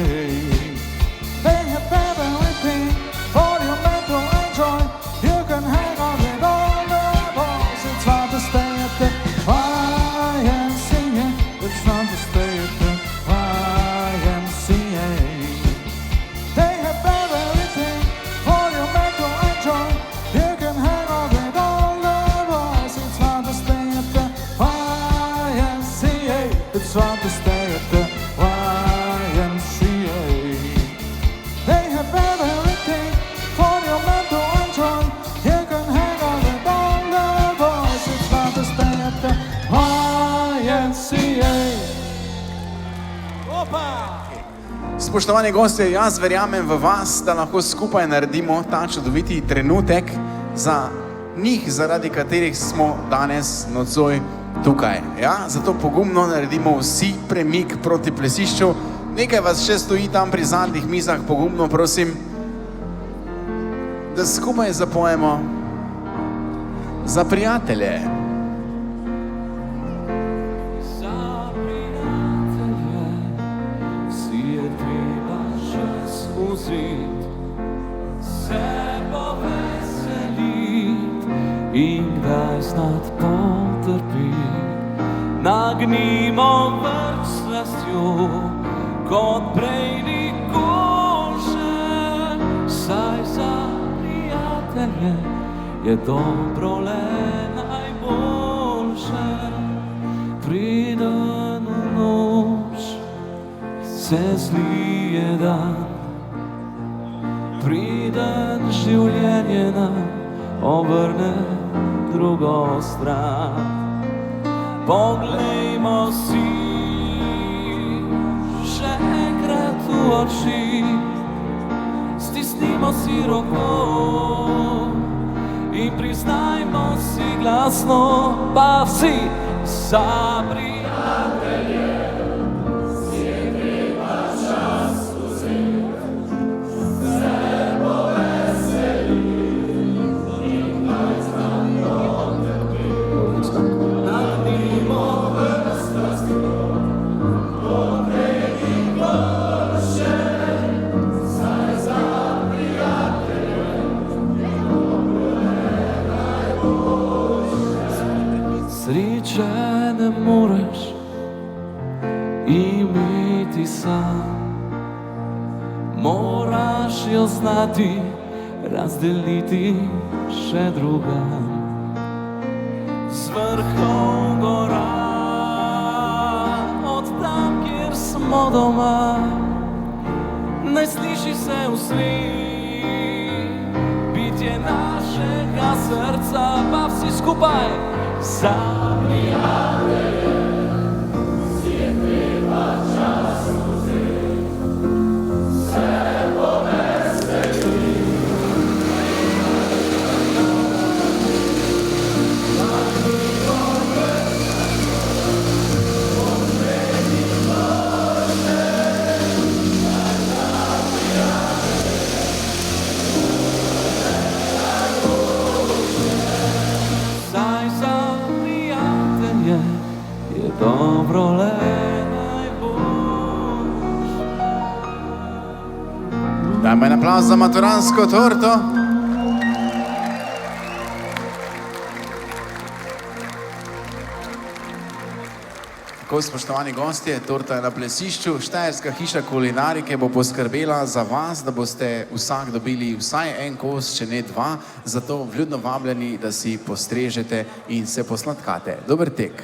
They have everything for you man to enjoy. You can hang out with all the boys. It's fun to stay at the YMCA. It's fun to stay at the YMCA. They have everything for you man to enjoy. You can hang out with all the boys. It's fun to stay at the YMCA. It's fun to stay at the YMCA. They have everything for you man to enjoy. You can hang out with all the boys. It's fun to stay at the YMCA. Spoštovani gostje, jaz verjamem v vas, da lahko skupaj naredimo ta čudoviti trenutek za njih, zaradi katerih smo danes nocoj tukaj. Ja? Zato pogumno naredimo vsi premik proti plesišču. Nekaj vas še stoji tam pri zadnjih mizah, pogumno prosim, da skupaj zapojemo za prijatelje. Se poveselit in kdaj snad potrpit. Nagnimo vrč s strastjo, kot prej nikoli še. Saj za prijatelje je dobro le najboljše. Preden v noč se zlije dan, preden življenje nam obrne drugo stran. Poglejmo si še enkrat v oči, stisnimo si roko in priznajmo si glasno, pa vsi za prijatelje. Sreče ne moreš imeti sam, moraš jo znati razdeliti še drugam. Z vrhov gora, od tam, kjer smo doma, naj sliši se v svet, bitje našega srca, pa vsi skupaj za prijatelje. Si je treba čas vzeti, se poveseliti. aplavz za maturansko torto. Tako, spoštovani gostje, torta je na plesišču. Štajerska hiša kulinarike bo poskrbela za vas, da boste vsak dobili vsaj en kos, če ne dva, zato vljudno vabljeni, da si postrežete in se posladkate. Dober tek.